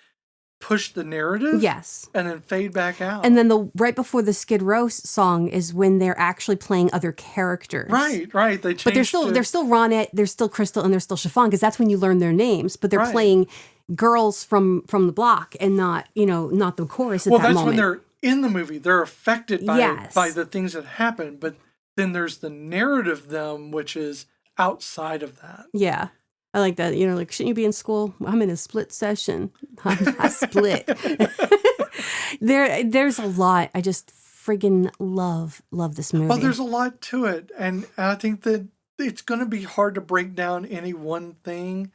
push the narrative. Yes. And then fade back out. And then right before the Skid Row song is when they're actually playing other characters. Right. They changed. But they're still Ronette, they're still Crystal, and they're still Chiffon because that's when you learn their names. But they're playing girls from the block and not the chorus at that moment. Well, that's when they're in the movie. They're affected by the things that happen. But then there's the narrative them, which is outside of that. Yeah. I like that. Like, shouldn't you be in school? I'm in a split session. I split. There's a lot. I just friggin' love this movie. Well, there's a lot to it. And I think that it's going to be hard to break down any one thing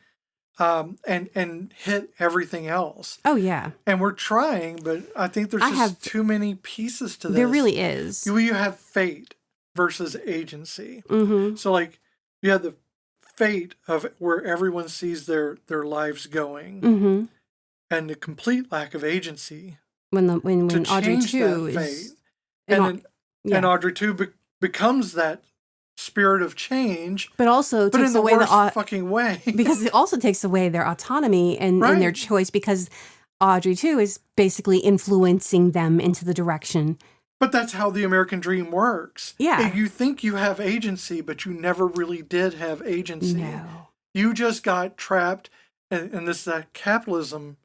and hit everything else. Oh, yeah. And we're trying, but I think there's too many pieces to this. There really is. You have fate versus agency. Mm-hmm. So, like, you have the fate of where everyone sees their lives going, mm-hmm. and the complete lack of agency when to Audrey change 2 that fate. is And Audrey 2 becomes that spirit of change, but also takes in the away worst fucking way. because it also takes away their autonomy and their choice, because Audrey 2 is basically influencing them into the direction. But that's how the American dream works. Yeah. You think you have agency, but you never really did have agency. No. You just got trapped, and this is that capitalism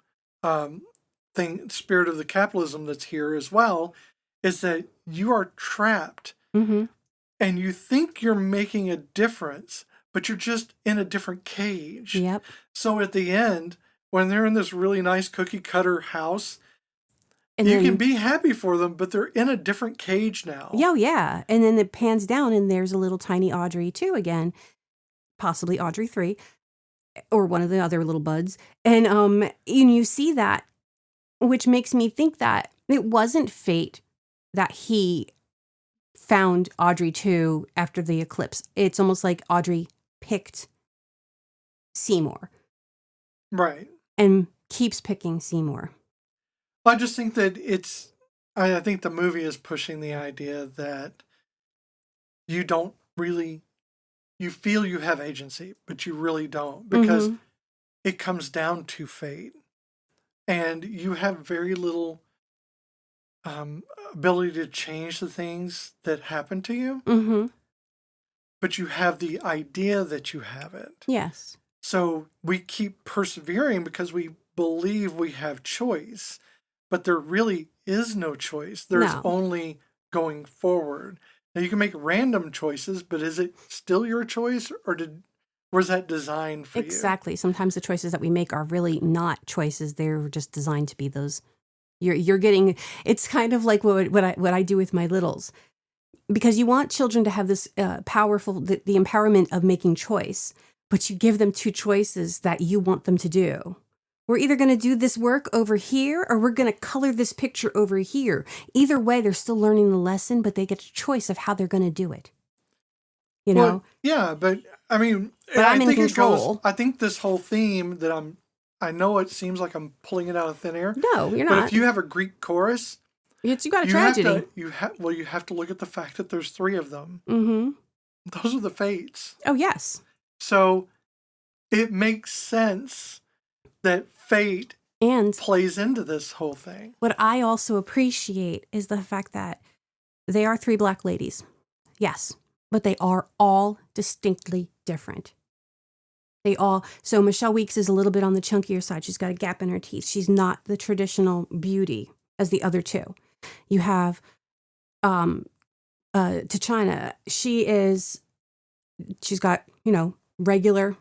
thing, spirit of the capitalism that's here as well, is that you are trapped, mm-hmm. and you think you're making a difference, but you're just in a different cage. Yep. So at the end, when they're in this really nice cookie cutter house, and you can be happy for them, but they're in a different cage now. Yeah. And then it pans down, and there's a little tiny Audrey 2 again, possibly Audrey 3, or one of the other little buds. And you see that, which makes me think that it wasn't fate that he found Audrey 2 after the eclipse. It's almost like Audrey picked Seymour. Right. And keeps picking Seymour. I just think that I think the movie is pushing the idea that you don't really, you feel you have agency, but you really don't, because mm-hmm. it comes down to fate. And you have very little ability to change the things that happen to you, mm-hmm. but you have the idea that you have it. Yes. So we keep persevering because we believe we have choice. But there really is no choice. There's only going forward. Now, you can make random choices, but is it still your choice, or was that designed for you? Exactly. Sometimes the choices that we make are really not choices. They're just designed to be those. You're getting. It's kind of like what I do with my littles, because you want children to have this powerful the empowerment of making choice, but you give them two choices that you want them to do. We're either going to do this work over here, or we're going to color this picture over here. Either way, they're still learning the lesson, but they get a choice of how they're going to do it. You know? Well, yeah, but I mean, I'm in control. I think this whole theme that I know it seems like I'm pulling it out of thin air. No, you're not. But if you have a Greek chorus, you got a tragedy. You have to look at the fact that there's 3 of them. Mm-hmm. Those are the fates. Oh, yes. So it makes sense that fate And plays into this whole thing. what I also appreciate is the fact that they are 3 Black ladies. Yes, but they are all distinctly different. So Michelle Weeks is a little bit on the chunkier side. She's got a gap in her teeth. She's not the traditional beauty as the other two. You have Tachina. She's got, regular,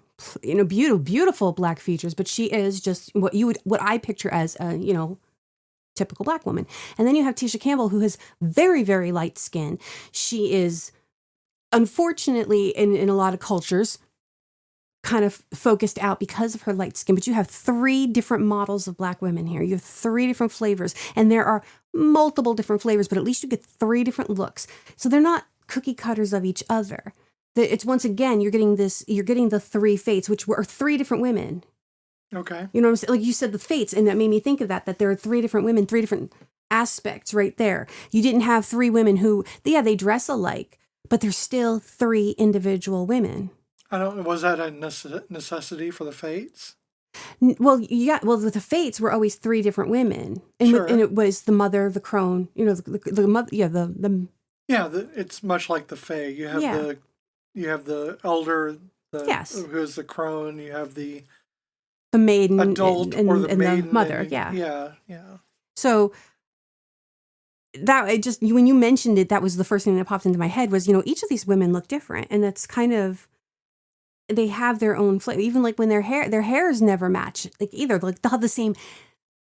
beautiful Black features, but she is just what I picture as a, typical Black woman. And then you have Tisha Campbell, who has very, very light skin. She is, unfortunately, in a lot of cultures, kind of focused out because of her light skin. But you have 3 different models of Black women here. You have 3 different flavors, and there are multiple different flavors, but at least you get 3 different looks. So they're not cookie cutters of each other. It's once again, you're getting the 3 fates, which were 3 different women. Okay. You know what I'm saying? Like you said, the fates, and that made me think of that there are 3 different women, 3 different aspects right there. You didn't have 3 women who, they dress alike, but they're still 3 individual women. Was that a necessity for the fates? Well, the fates were always 3 different women. And, Sure. And it was the mother, the crone, the mother, It's much like the fae. You have the elder, who is the crone. You have the maiden, adult, and or the maiden, the mother. Yeah. So that when you mentioned it, that was the first thing that popped into my head was, each of these women look different, and that's kind of, they have their own flavor. Even like when their hairs never match, like either, like they'll have the same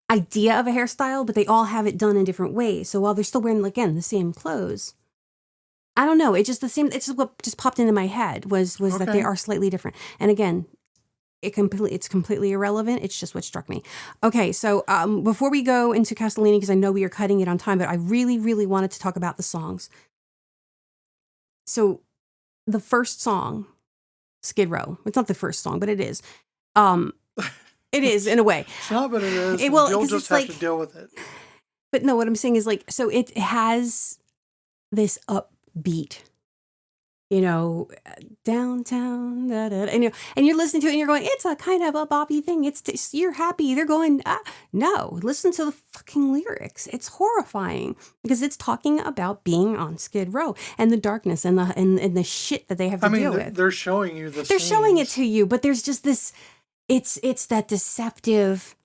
idea of a hairstyle, but they all have it done in different ways. So while they're still wearing, again, the same clothes, I don't know. It's just the same. It's just what just popped into my head was that they are slightly different. And again, it's completely irrelevant. It's just what struck me. Okay, so before we go into Castellini, because I know we are cutting it on time, but I really, really wanted to talk about the songs. So the first song, Skid Row. It's not the first song, but it is. It is in a way. It's not, but it is. You'll just have to deal with it. But no, what I'm saying is so it has this upbeat, downtown, da, da, da, and you're listening to it and you're going, it's a kind of a boppy thing. You're happy. They're going, no, listen to the fucking lyrics. It's horrifying because it's talking about being on Skid Row and the darkness and the shit that they have to deal with. They're showing you They're showing it to you, but there's just this, it's that deceptive,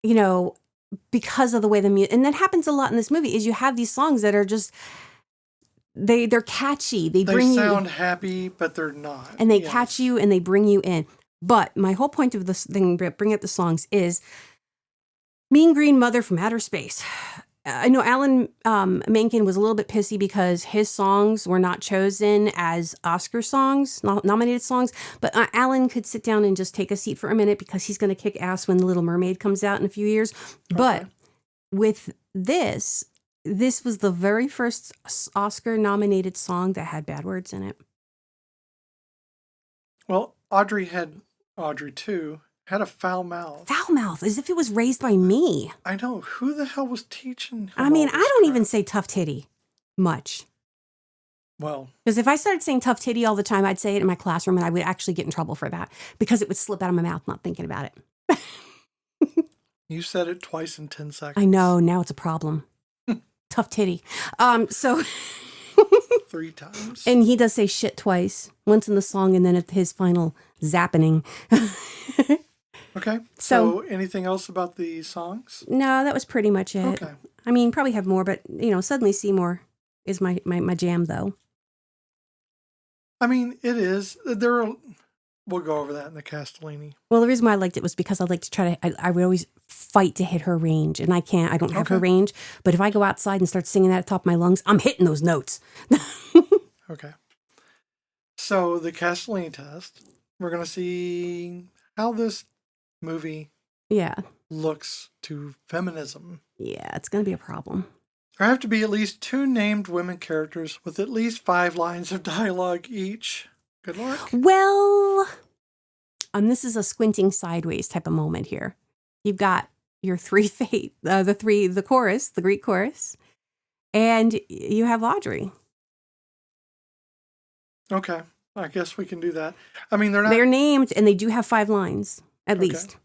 because of the way the music, and that happens a lot in this movie, is you have these songs that are just, they're catchy. They sound happy, but they're not. And they catch you and they bring you in. But my whole point of this thing, bring up the songs, is Mean Green Mother from Outer Space. I know Alan Menken was a little bit pissy because his songs were not chosen as Oscar songs, nominated songs. But Alan could sit down and just take a seat for a minute because he's going to kick ass when The Little Mermaid comes out in a few years. Okay. But with this was the very first Oscar-nominated song that had bad words in it. Well, Audrey too, had a foul mouth. Foul mouth, as if it was raised by me. I know. Who the hell was teaching him? I mean, I don't even say tough titty much. Well. Because if I started saying tough titty all the time, I'd say it in my classroom and I would actually get in trouble for that because it would slip out of my mouth not thinking about it. You said it twice in 10 seconds. I know. Now it's a problem. Tough titty. So 3 times. And he does say shit twice. Once in the song and then at his final zapping. Okay. So anything else about the songs? No, that was pretty much it. Okay. I mean, probably have more, but Suddenly Seymour is my jam though. I mean, it is. We'll go over that in the Castellini. Well, the reason why I liked it was because I like to try to, I would always fight to hit her range, and I can't. I don't have her range. But if I go outside and start singing that at the top of my lungs, I'm hitting those notes. Okay. So the Castellini test, we're going to see how this movie looks to feminism. Yeah, it's going to be a problem. There have to be at least 2 named women characters with at least 5 lines of dialogue each. Good luck. Well, this is a squinting sideways type of moment here. You've got your 3 fate, the chorus, the Greek chorus, and you have Audrey. Okay, I guess we can do that. I mean, they're named, and they do have 5 lines at least.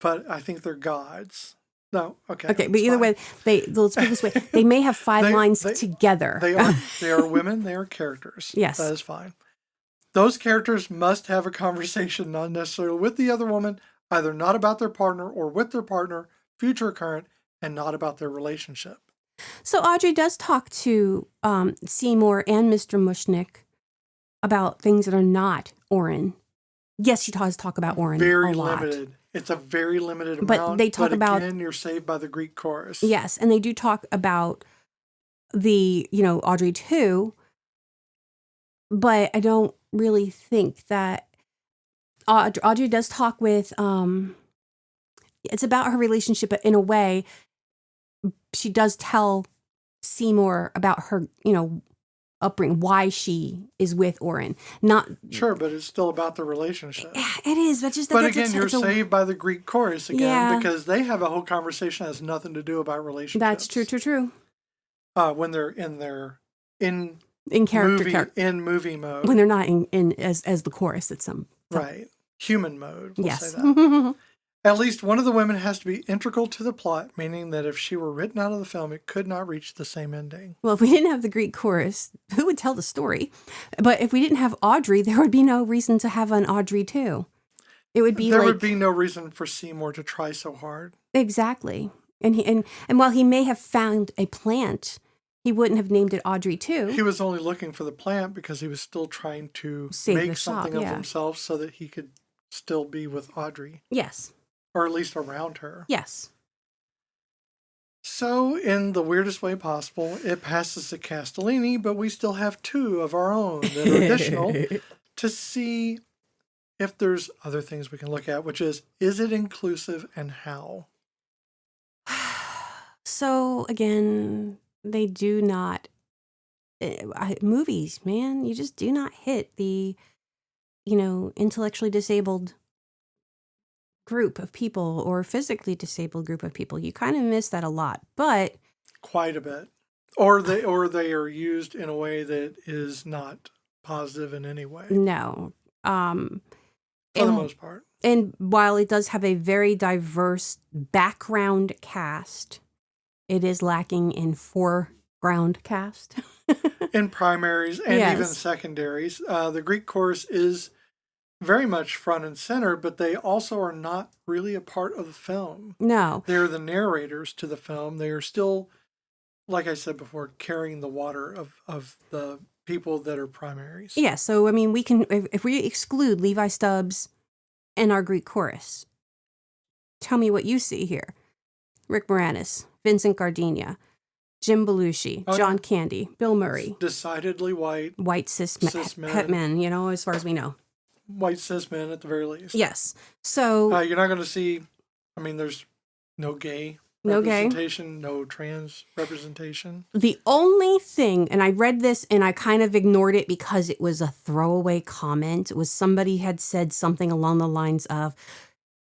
but I think they're gods. No, okay. Okay, but it's either fine. way, let's put it this way: they may have five lines together. They are women. They are characters. Yes. That is fine. Those characters must have a conversation, not necessarily with the other woman, either not about their partner or with their partner, future or current, and not about their relationship. So Audrey does talk to Seymour and Mr. Mushnick about things that are not Orrin. Yes, she does talk about Orrin Very a lot. limited. It's a very limited But amount. they talk about... again, you're saved by the Greek chorus. Yes, and they do talk about the, Audrey too, but I don't really think that... Audrey does talk with... it's about her relationship, but in a way, she does tell Seymour about her, upbringing, why she is with Orrin. Not Sure, but it's still about the relationship. It is, but just but again, you're saved by the Greek chorus again because they have a whole conversation that has nothing to do about relationships. That's true. When they're in movie mode, when they're not in as the chorus at some right human mode. We'll yes. say that. At least one of the women has to be integral to the plot, meaning that if she were written out of the film, it could not reach the same ending. Well, if we didn't have the Greek chorus, who would tell the story? But if we didn't have Audrey, there would be no reason to have an Audrey too. It would be there would be no reason for Seymour to try so hard. Exactly. And while he may have found a plant, he wouldn't have named it Audrey too. He was only looking for the plant because he was still trying to make something of himself so that he could still be with Audrey. Yes. Or at least around her. Yes. So, in the weirdest way possible, it passes to Castellini, but we still have two of our own that are additional to see if there's other things we can look at, which is it inclusive and how? So, again, they do not... movies, man, you just do not hit the, intellectually disabled group of people or physically disabled group of people. You kind of miss that a lot, but quite a bit. Or they are used in a way that is not positive in any way. No. For the most part. And while it does have a very diverse background cast, it is lacking in foreground cast. In primaries and even secondaries. The Greek chorus is very much front and center, but they also are not really a part of the film. No. They're the narrators to the film. They are still, like I said before, carrying the water of the people that are primaries. Yeah, so, I mean, we can, if we exclude Levi Stubbs and our Greek chorus, tell me what you see here. Rick Moranis, Vincent Gardenia, Jim Belushi, John Candy, Bill Murray. Decidedly white. White cis men, as far as we know. White cis men at the very least. Yes. So you're not going to see, there's no gay representation, no trans representation. The only thing, and I read this and I kind of ignored it because it was a throwaway comment, was somebody had said something along the lines of,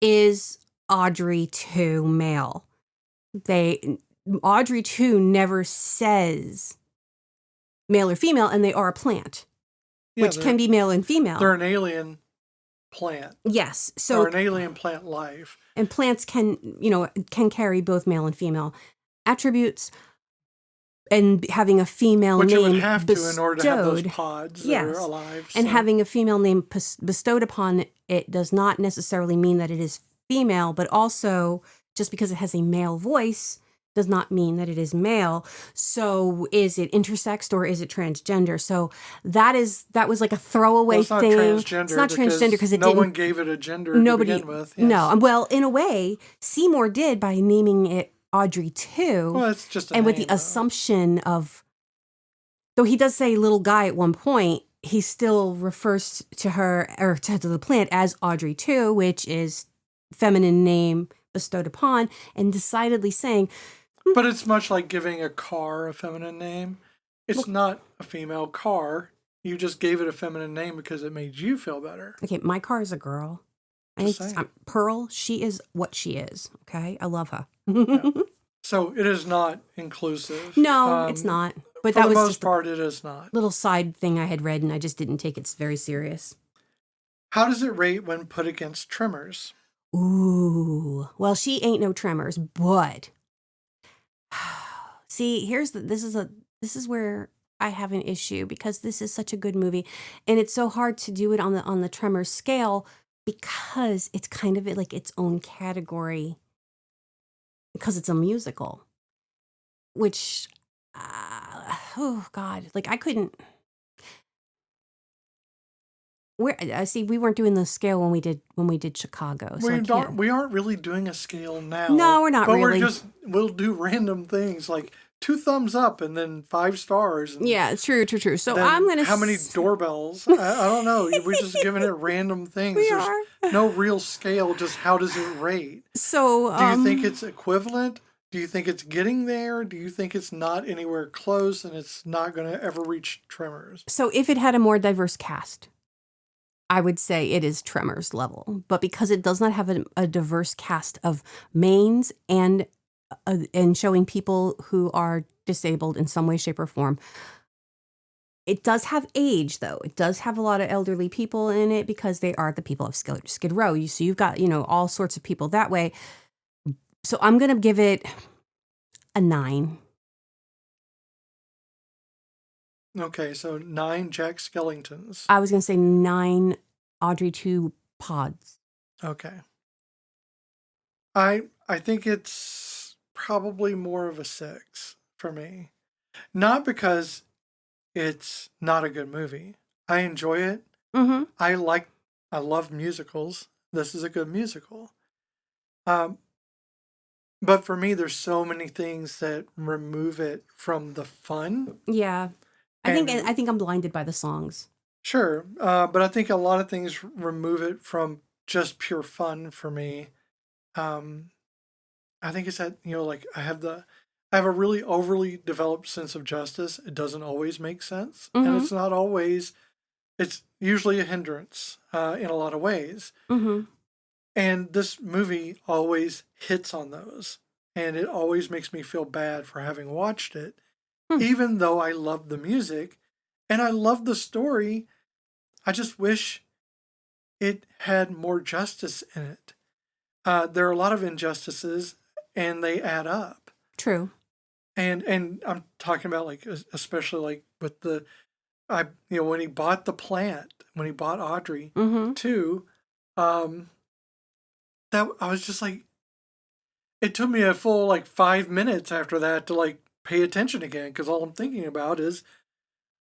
is Audrey too male? Audrey too never says male or female, and they are a plant. Which can be male and female. They're an alien plant. Yes. So or an alien plant life. And plants can carry both male and female attributes. And having a female name you would have to in order to have those pods that are alive. So. And having a female name bestowed upon it does not necessarily mean that it is female, but also just because it has a male voice does not mean that it is male. So is it intersexed or is it transgender? So that was like a throwaway thing. It's not transgender because no one gave it a gender to begin with. Yes. No. Well, in a way, Seymour did by naming it Audrey too. Well, it's just a and name, with the assumption of, though he does say little guy at one point, he still refers to her or to the plant as Audrey too, which is feminine name bestowed upon, and decidedly saying. But it's much like giving a car a feminine name. It's not a female car. You just gave it a feminine name because it made you feel better. Okay, my car is a girl. Pearl, she is what she is. Okay, I love her. Yeah. So it is not inclusive. No, it's not. But for that the was most just part, it is not. Little side thing I had read, and I just didn't take it very serious. How does it rate when put against Tremors? Ooh. Well, she ain't no Tremors, but see, this is where I have an issue because this is such a good movie, and it's so hard to do it on the Tremors scale because it's kind of like its own category because it's a musical, which oh God, like I couldn't. I see. We weren't doing the scale when we did Chicago. So We aren't really doing a scale now. No, we're not but really. We'll do random things like 2 thumbs up and then 5 stars. And yeah, true. So I'm gonna. How many doorbells? I don't know. We're just giving it random things. There's no real scale. Just how does it rate? So do you think it's equivalent? Do you think it's getting there? Do you think it's not anywhere close and it's not going to ever reach Tremors? So if it had a more diverse cast, I would say it is Tremors level. But because it does not have a diverse cast of mains and showing people who are disabled in some way, shape, or form, it does have age, though. It does have a lot of elderly people in it because they are the people of Skid Row. So you've got, all sorts of people that way. So I'm going to give it a 9. Okay, so 9 Jack Skellingtons. I was going to say 9 Audrey 2 pods. Okay. I think it's probably more of a 6 for me. Not because it's not a good movie. I enjoy it. Mm-hmm. I love musicals. This is a good musical. But for me, there's so many things that remove it from the fun. Yeah. I think I'm blinded by the songs. Sure. But I think a lot of things remove it from just pure fun for me. I think it's that, like I have a really overly developed sense of justice. It doesn't always make sense. Mm-hmm. And it's usually a hindrance in a lot of ways. Mm-hmm. And this movie always hits on those. And it always makes me feel bad for having watched it. Even though I love the music and I love the story, I just wish it had more justice in it. There are a lot of injustices and they add up. True. And I'm talking about like, especially like with when he bought the plant, when he bought Audrey too, that I was just like, it took me a full like 5 minutes after that to like pay attention again. Cause all I'm thinking about is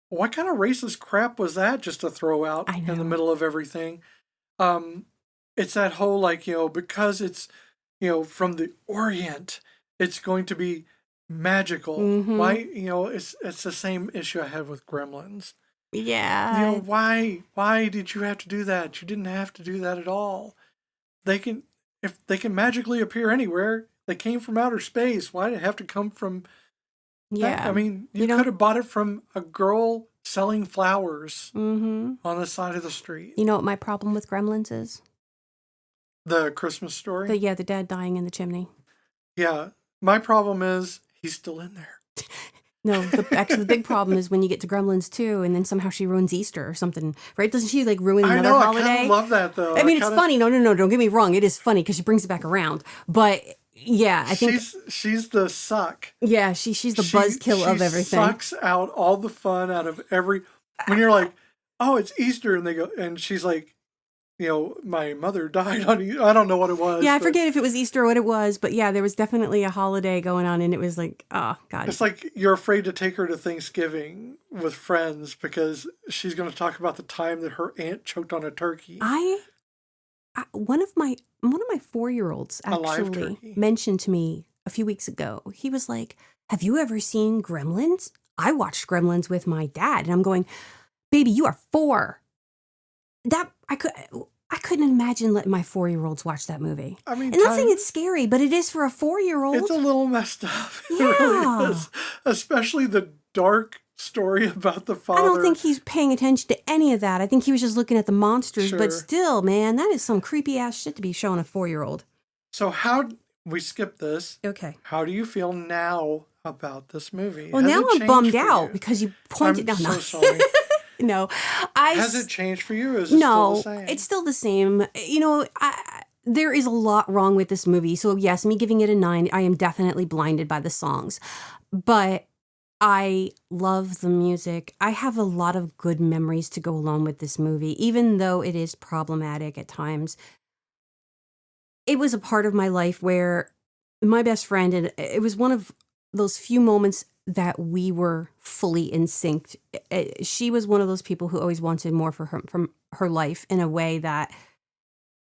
what kind of racist crap was that just to throw out in the middle of everything? It's that whole like, because it's, from the Orient, it's going to be magical. Mm-hmm. Why, it's the same issue I had with Gremlins. Yeah. Why did you have to do that? You didn't have to do that at all. If they can magically appear anywhere, they came from outer space. Why did it have to come from? Yeah. That? I mean, you could have bought it from a girl selling flowers on the side of the street. You know what my problem with Gremlins is? The Christmas Story? The dad dying in the chimney. Yeah. My problem is he's still in there. No, actually the big problem is when you get to Gremlins 2 and then somehow she ruins Easter or something, right? Doesn't she like ruin another holiday? I kind of love that though. I mean, it's funny. No, don't get me wrong. It is funny because she brings it back around. But yeah, I think she's the suck. Yeah, she's the buzzkill of everything. She sucks out all the fun out of when you're like, oh, it's Easter, and they go, and she's like, my mother died on Easter. I don't know what it was. Yeah, I forget if it was Easter or what it was, but yeah, there was definitely a holiday going on, and it was like, oh, God. It's like you're afraid to take her to Thanksgiving with friends because she's going to talk about the time that her aunt choked on a turkey. One of my 4-year-olds actually mentioned to me a few weeks ago, he was like, have you ever seen Gremlins? I watched Gremlins with my dad, and I'm going, baby, you are 4. I couldn't imagine letting my 4-year-olds watch that movie. I mean, and not saying it's scary, but it is for a 4-year-old. It's a little messed up. Yeah. It really is. Especially the dark story about the father. I don't think he's paying attention to any of that. I think he was just looking at the monsters. Sure. But still, man, that is some creepy ass shit to be showing a 4-year-old. So we skip this. Okay. How do you feel now about this movie? Well, now I'm bummed out because you pointed down. I'm so sorry. No, has it changed for you? Or is it still the same? It's still the same. there is a lot wrong with this movie. So yes, me giving it a 9, I am definitely blinded by the songs. But I love the music. I have a lot of good memories to go along with this movie, even though it is problematic at times. It was a part of my life where my best friend, and it was one of those few moments that we were fully in sync. She was one of those people who always wanted more for her, from her life in a way that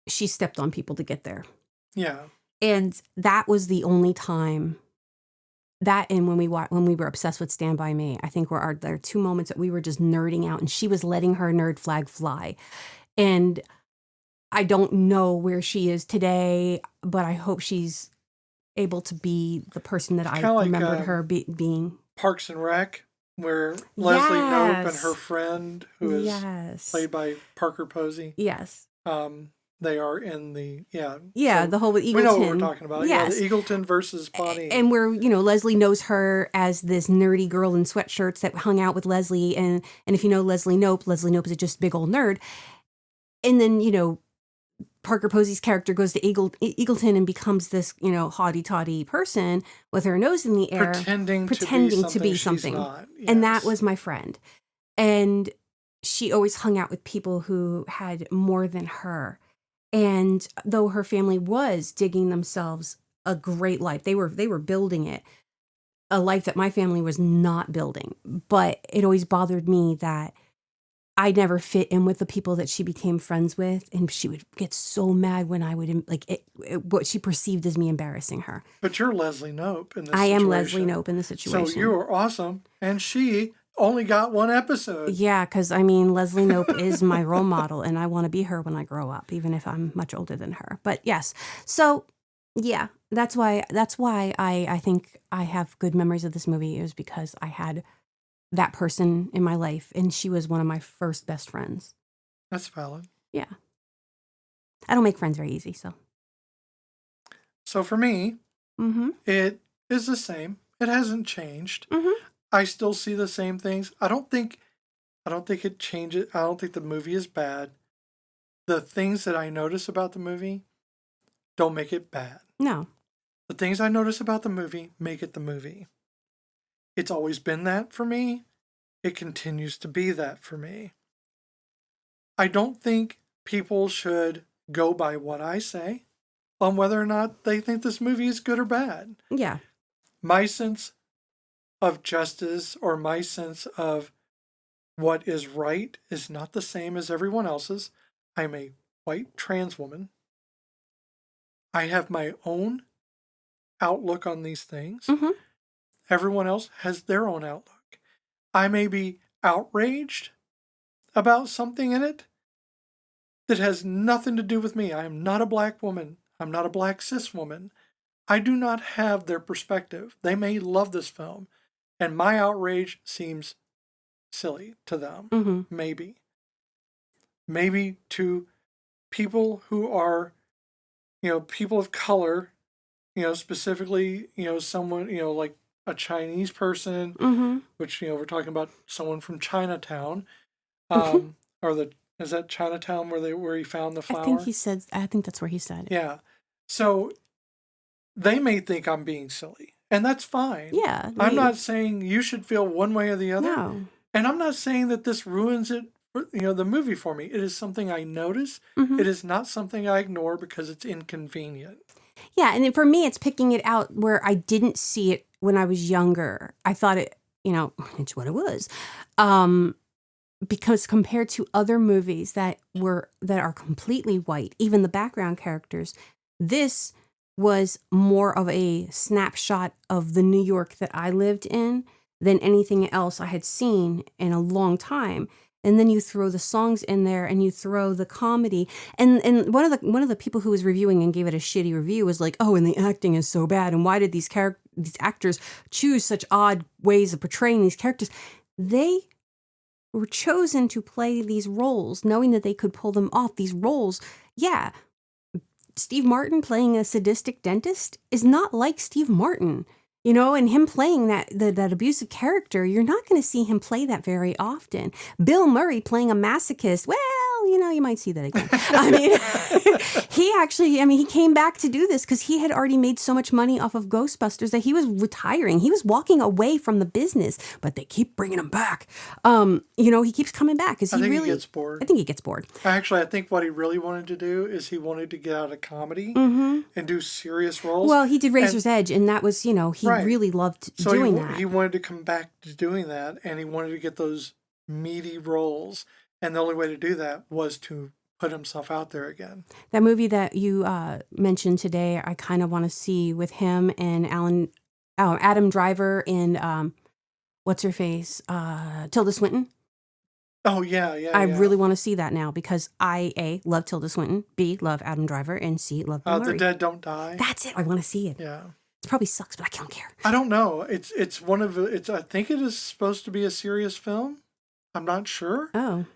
she stepped on people to get there. Yeah. And that was the only time that, and when we were obsessed with Stand By Me, I think there are 2 moments that we were just nerding out, and she was letting her nerd flag fly. And I don't know where she is today, but I hope she's able to be the person that I remembered her being. Parks and Rec, where Leslie Knope and her friend, who is Yes. played by Parker Posey. Yes. They are in the, Yeah, so the whole with Eagleton. we know what we're talking about. Yes. Yeah, the Eagleton versus Bonnie. And where, Leslie knows her as this nerdy girl in sweatshirts that hung out with Leslie. And if you know Leslie Knope is just a big old nerd. And then, Parker Posey's character goes to Eagleton and becomes this, haughty-toddy person with her nose in the air. Pretending to be something. She's not. Yes. And that was my friend. And she always hung out with people who had more than her. And though her family was digging themselves a great life, they were building it, a life that my family was not building. But it always bothered me that I never fit in with the people that she became friends with, and she would get so mad when I would what she perceived as me embarrassing her. But you're Leslie Knope in this situation. I am Leslie Knope in the situation. So you are awesome, and she only got 1 episode. Yeah, because Leslie Knope is my role model, and I want to be her when I grow up, even if I'm much older than her. But yes, so yeah, that's why I think I have good memories of this movie, is because I had that person in my life, and she was one of my first best friends. That's valid. Yeah. I don't make friends very easy, so. So for me, it is the same. It hasn't changed. I still see the same things. I don't think it changes. I don't think the movie is bad. The things that I notice about the movie don't make it bad. No. The things I notice about the movie make it the movie. It's always been that for me. It continues to be that for me. I don't think people should go by what I say on whether or not they think this movie is good or bad. Yeah. My sense of justice, or my sense of what is right, is not the same as everyone else's. I'm a white trans woman. I have my own outlook on these things. Everyone else has their own outlook. I may be outraged about something in it that has nothing to do with me. I am not a black woman. I'm not a black cis woman. I do not have their perspective. They may love this film, and my outrage seems silly to them. Maybe. Maybe to people who are, people of color, specifically, someone, like a Chinese person, which, we're talking about someone from Chinatown, is that Chinatown where he found the flower? I think that's where he said it. Yeah. So they may think I'm being silly, and that's fine. Yeah. I'm not saying you should feel one way or the other. No. And I'm not saying that this ruins it, the movie for me. It is something I notice. It is not something I ignore because it's inconvenient. Yeah, and for me, it's picking it out where I didn't see it when I was younger. I thought it, it's what it was. Because compared to other movies that are completely white, even the background characters, this was more of a snapshot of the New York that I lived in than anything else I had seen in a long time. And then you throw the songs in there, and you throw the comedy. And one of the people who was reviewing and gave it a shitty review was like, "Oh, and the acting is so bad. And why did these actors choose such odd ways of portraying these characters?" They were chosen to play these roles, knowing that they could pull them off. These roles, yeah. Steve Martin playing a sadistic dentist is not like Steve Martin. And him playing that abusive character, you're not going to see him play that very often. Bill Murray playing a masochist, well, well, you might see that again. I mean, he came back to do this because he had already made so much money off of Ghostbusters that he was retiring. He was walking away from the business, but they keep bringing him back. He keeps coming back because he gets bored. I think he gets bored. Actually, I think what he really wanted to do is he wanted to get out of comedy and do serious roles. Well, he did Razor's Edge, and that was, he really loved doing that. He wanted to come back to doing that, and he wanted to get those meaty roles. And the only way to do that was to put himself out there again. That movie that you mentioned today, I kind of want to see with him and Adam Driver and what's her face, Tilda Swinton. Oh, yeah. I really want to see that now because I, A, love Tilda Swinton, B, love Adam Driver, and C, love Bill Murray. The Dead Don't Die. That's it. I want to see it. Yeah. It probably sucks, but I don't care. I don't know. It's one of I think it is supposed to be a serious film. I'm not sure. Oh.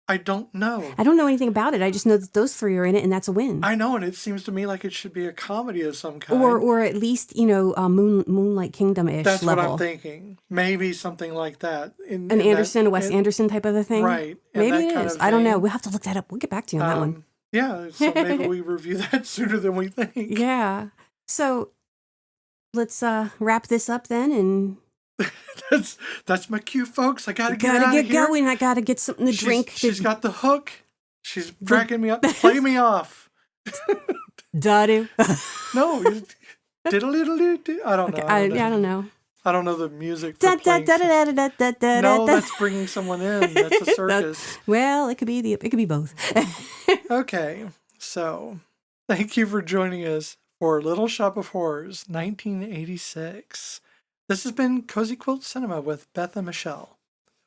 I don't know. I don't know anything about it. I just know that those three are in it, and that's a win. I know, and it seems to me like it should be a comedy of some kind. Or at least, Moonlight Kingdom-ish That's level. what I'm thinking. Maybe something like that. A Wes Anderson type of a thing? Right. Maybe it is. I don't know. We'll have to look that up. We'll get back to you on that one. Yeah, so maybe we review that sooner than we think. Yeah. So let's wrap this up then, and... That's my cue, folks. I gotta get out of here. Going. I gotta get something to drink. She's got the hook. She's dragging me up. Play me off. Da-do. No. Diddle-diddle-doo. I don't know. I don't know. I don't know the music for playing. No, that's bringing someone in. That's a circus. Well, it could be both. Okay. So, thank you for joining us for Little Shop of Horrors 1986. This has been Cozy Quilt Cinema with Beth and Michelle.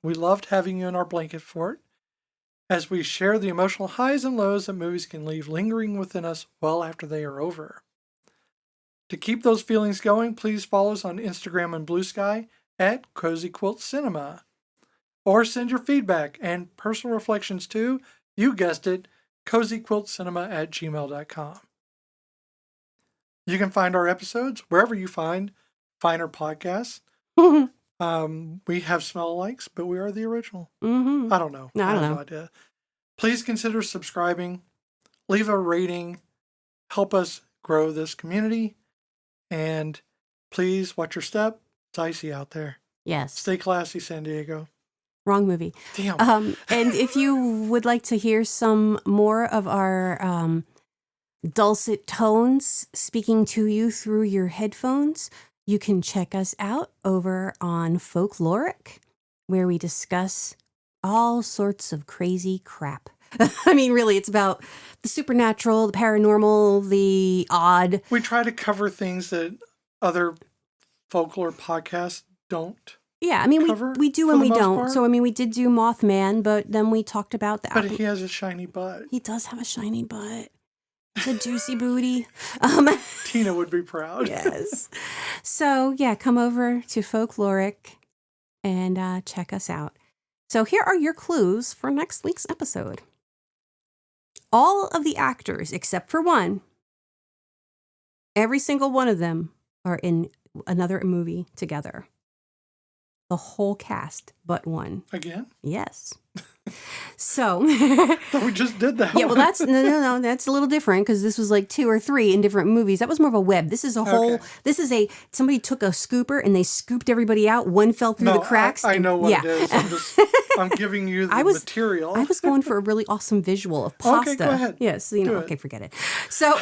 We loved having you in our blanket fort as we share the emotional highs and lows that movies can leave lingering within us well after they are over. To keep those feelings going, please follow us on Instagram and Blue Sky at Cozy Quilt Cinema. Or send your feedback and personal reflections to, you guessed it, cozyquiltcinema@gmail.com. You can find our episodes wherever you find finer podcasts. We have smell-alikes, but we are the original. I don't know. No, I don't know. No idea. Please consider subscribing, leave a rating, help us grow this community, and please watch your step. It's icy out there. Yes. Stay classy, San Diego. Wrong movie. Damn. And if you would like to hear some more of our dulcet tones speaking to you through your headphones, you can check us out over on Folkloric, where we discuss all sorts of crazy crap. I mean, really, it's about the supernatural, the paranormal, the odd. We try to cover things that other folklore podcasts don't. Yeah, I mean, we do and we don't. Part. So, I mean, we did do Mothman, but then we talked about that. But he has a shiny butt. He does have a shiny butt. It's a juicy booty. Tina would be proud. Yes. So, yeah, come over to Folkloric and check us out. So here are your clues for next week's episode. All of the actors, except for one, every single one of them are in another movie together. The whole cast but one. Again? Yes. So we just did that. Yeah, well, that's no. That's a little different because this was like 2 or 3 in different movies. That was more of a web. This is a whole. Okay. This is somebody took a scooper and they scooped everybody out. One fell through the cracks. I know what it is. I'm giving you the material. I was going for a really awesome visual of pasta. Okay, go ahead. Yes, okay, forget it. So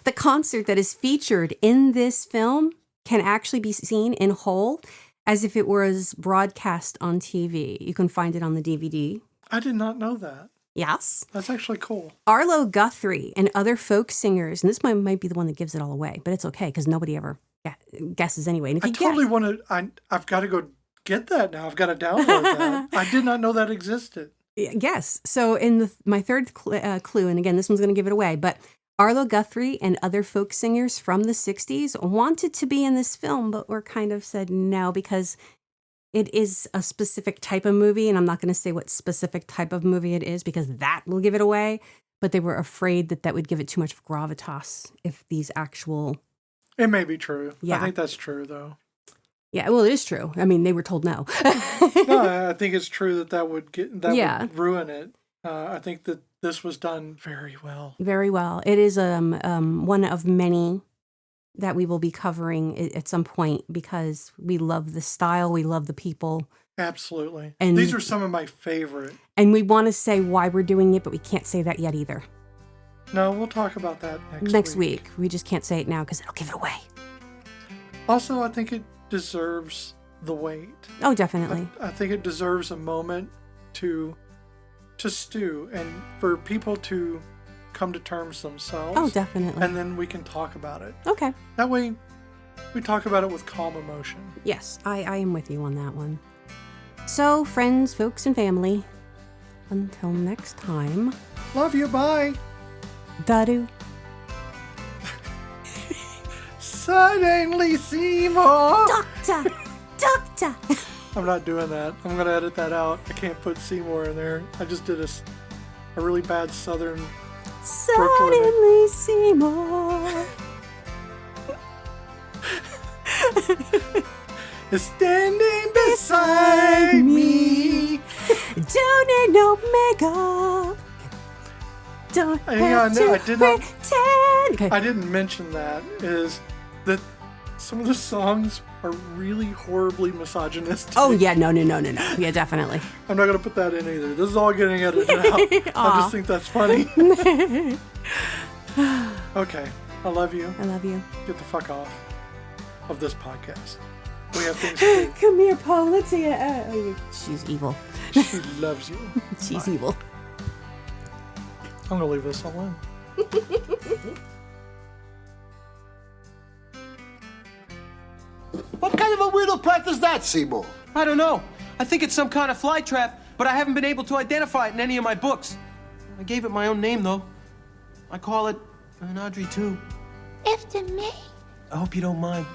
the concert that is featured in this film can actually be seen in whole, as if it was broadcast on TV. You can find it on the DVD. I did not know that. Yes. That's actually cool. Arlo Guthrie and other folk singers, and this might be the one that gives it all away, but it's okay because nobody ever guesses anyway. And if I totally want to, I've got to go get that now. I've got to download that. I did not know that existed. Yes. So in my third clue, and again, this one's going to give it away, but Arlo Guthrie and other folk singers from the 60s wanted to be in this film, but were kind of said no because it is a specific type of movie, and I'm not going to say what specific type of movie it is because that will give it away, but they were afraid that would give it too much gravitas if these actual... It may be true. Yeah. I think that's true, though. Yeah, well, it is true. I mean, they were told no. No, I think it's true that would ruin it. I think that this was done very well. Very well. It is one of many that we will be covering at some point because we love the style, we love the people. Absolutely. And these are some of my favorite. And we want to say why we're doing it, but we can't say that yet either. No, we'll talk about that next week. We just can't say it now because it'll give it away. Also, I think it deserves the wait. Oh, definitely. I think it deserves a moment to stew and for people to come to terms themselves. Oh, definitely. And then we can talk about it. Okay. That way, we talk about it with calm emotion. Yes, I am with you on that one. So, friends, folks, and family, until next time. Love you, bye. Dadu. Suddenly, Seymour. Doctor. I'm not doing that. I'm going to edit that out. I can't put Seymour in there. I just did a really bad southern Suddenly, Seymour. is standing beside me. Don't need no makeup. Don't have to pretend. Okay. I didn't mention that is that some of the songs are really horribly misogynistic. Oh, yeah. No. Yeah, definitely. I'm not going to put that in either. This is all getting edited out. I just think that's funny. Okay. I love you. I love you. Get the fuck off of this podcast. We have things to do. Come here, Paul. Let's see it. She's evil. She loves you. She's evil. I'm going to leave this all in. What kind of a weirdo prank is that, Seymour? I don't know. I think it's some kind of fly trap, but I haven't been able to identify it in any of my books. I gave it my own name, though. I call it an Audrey 2. After me? I hope you don't mind.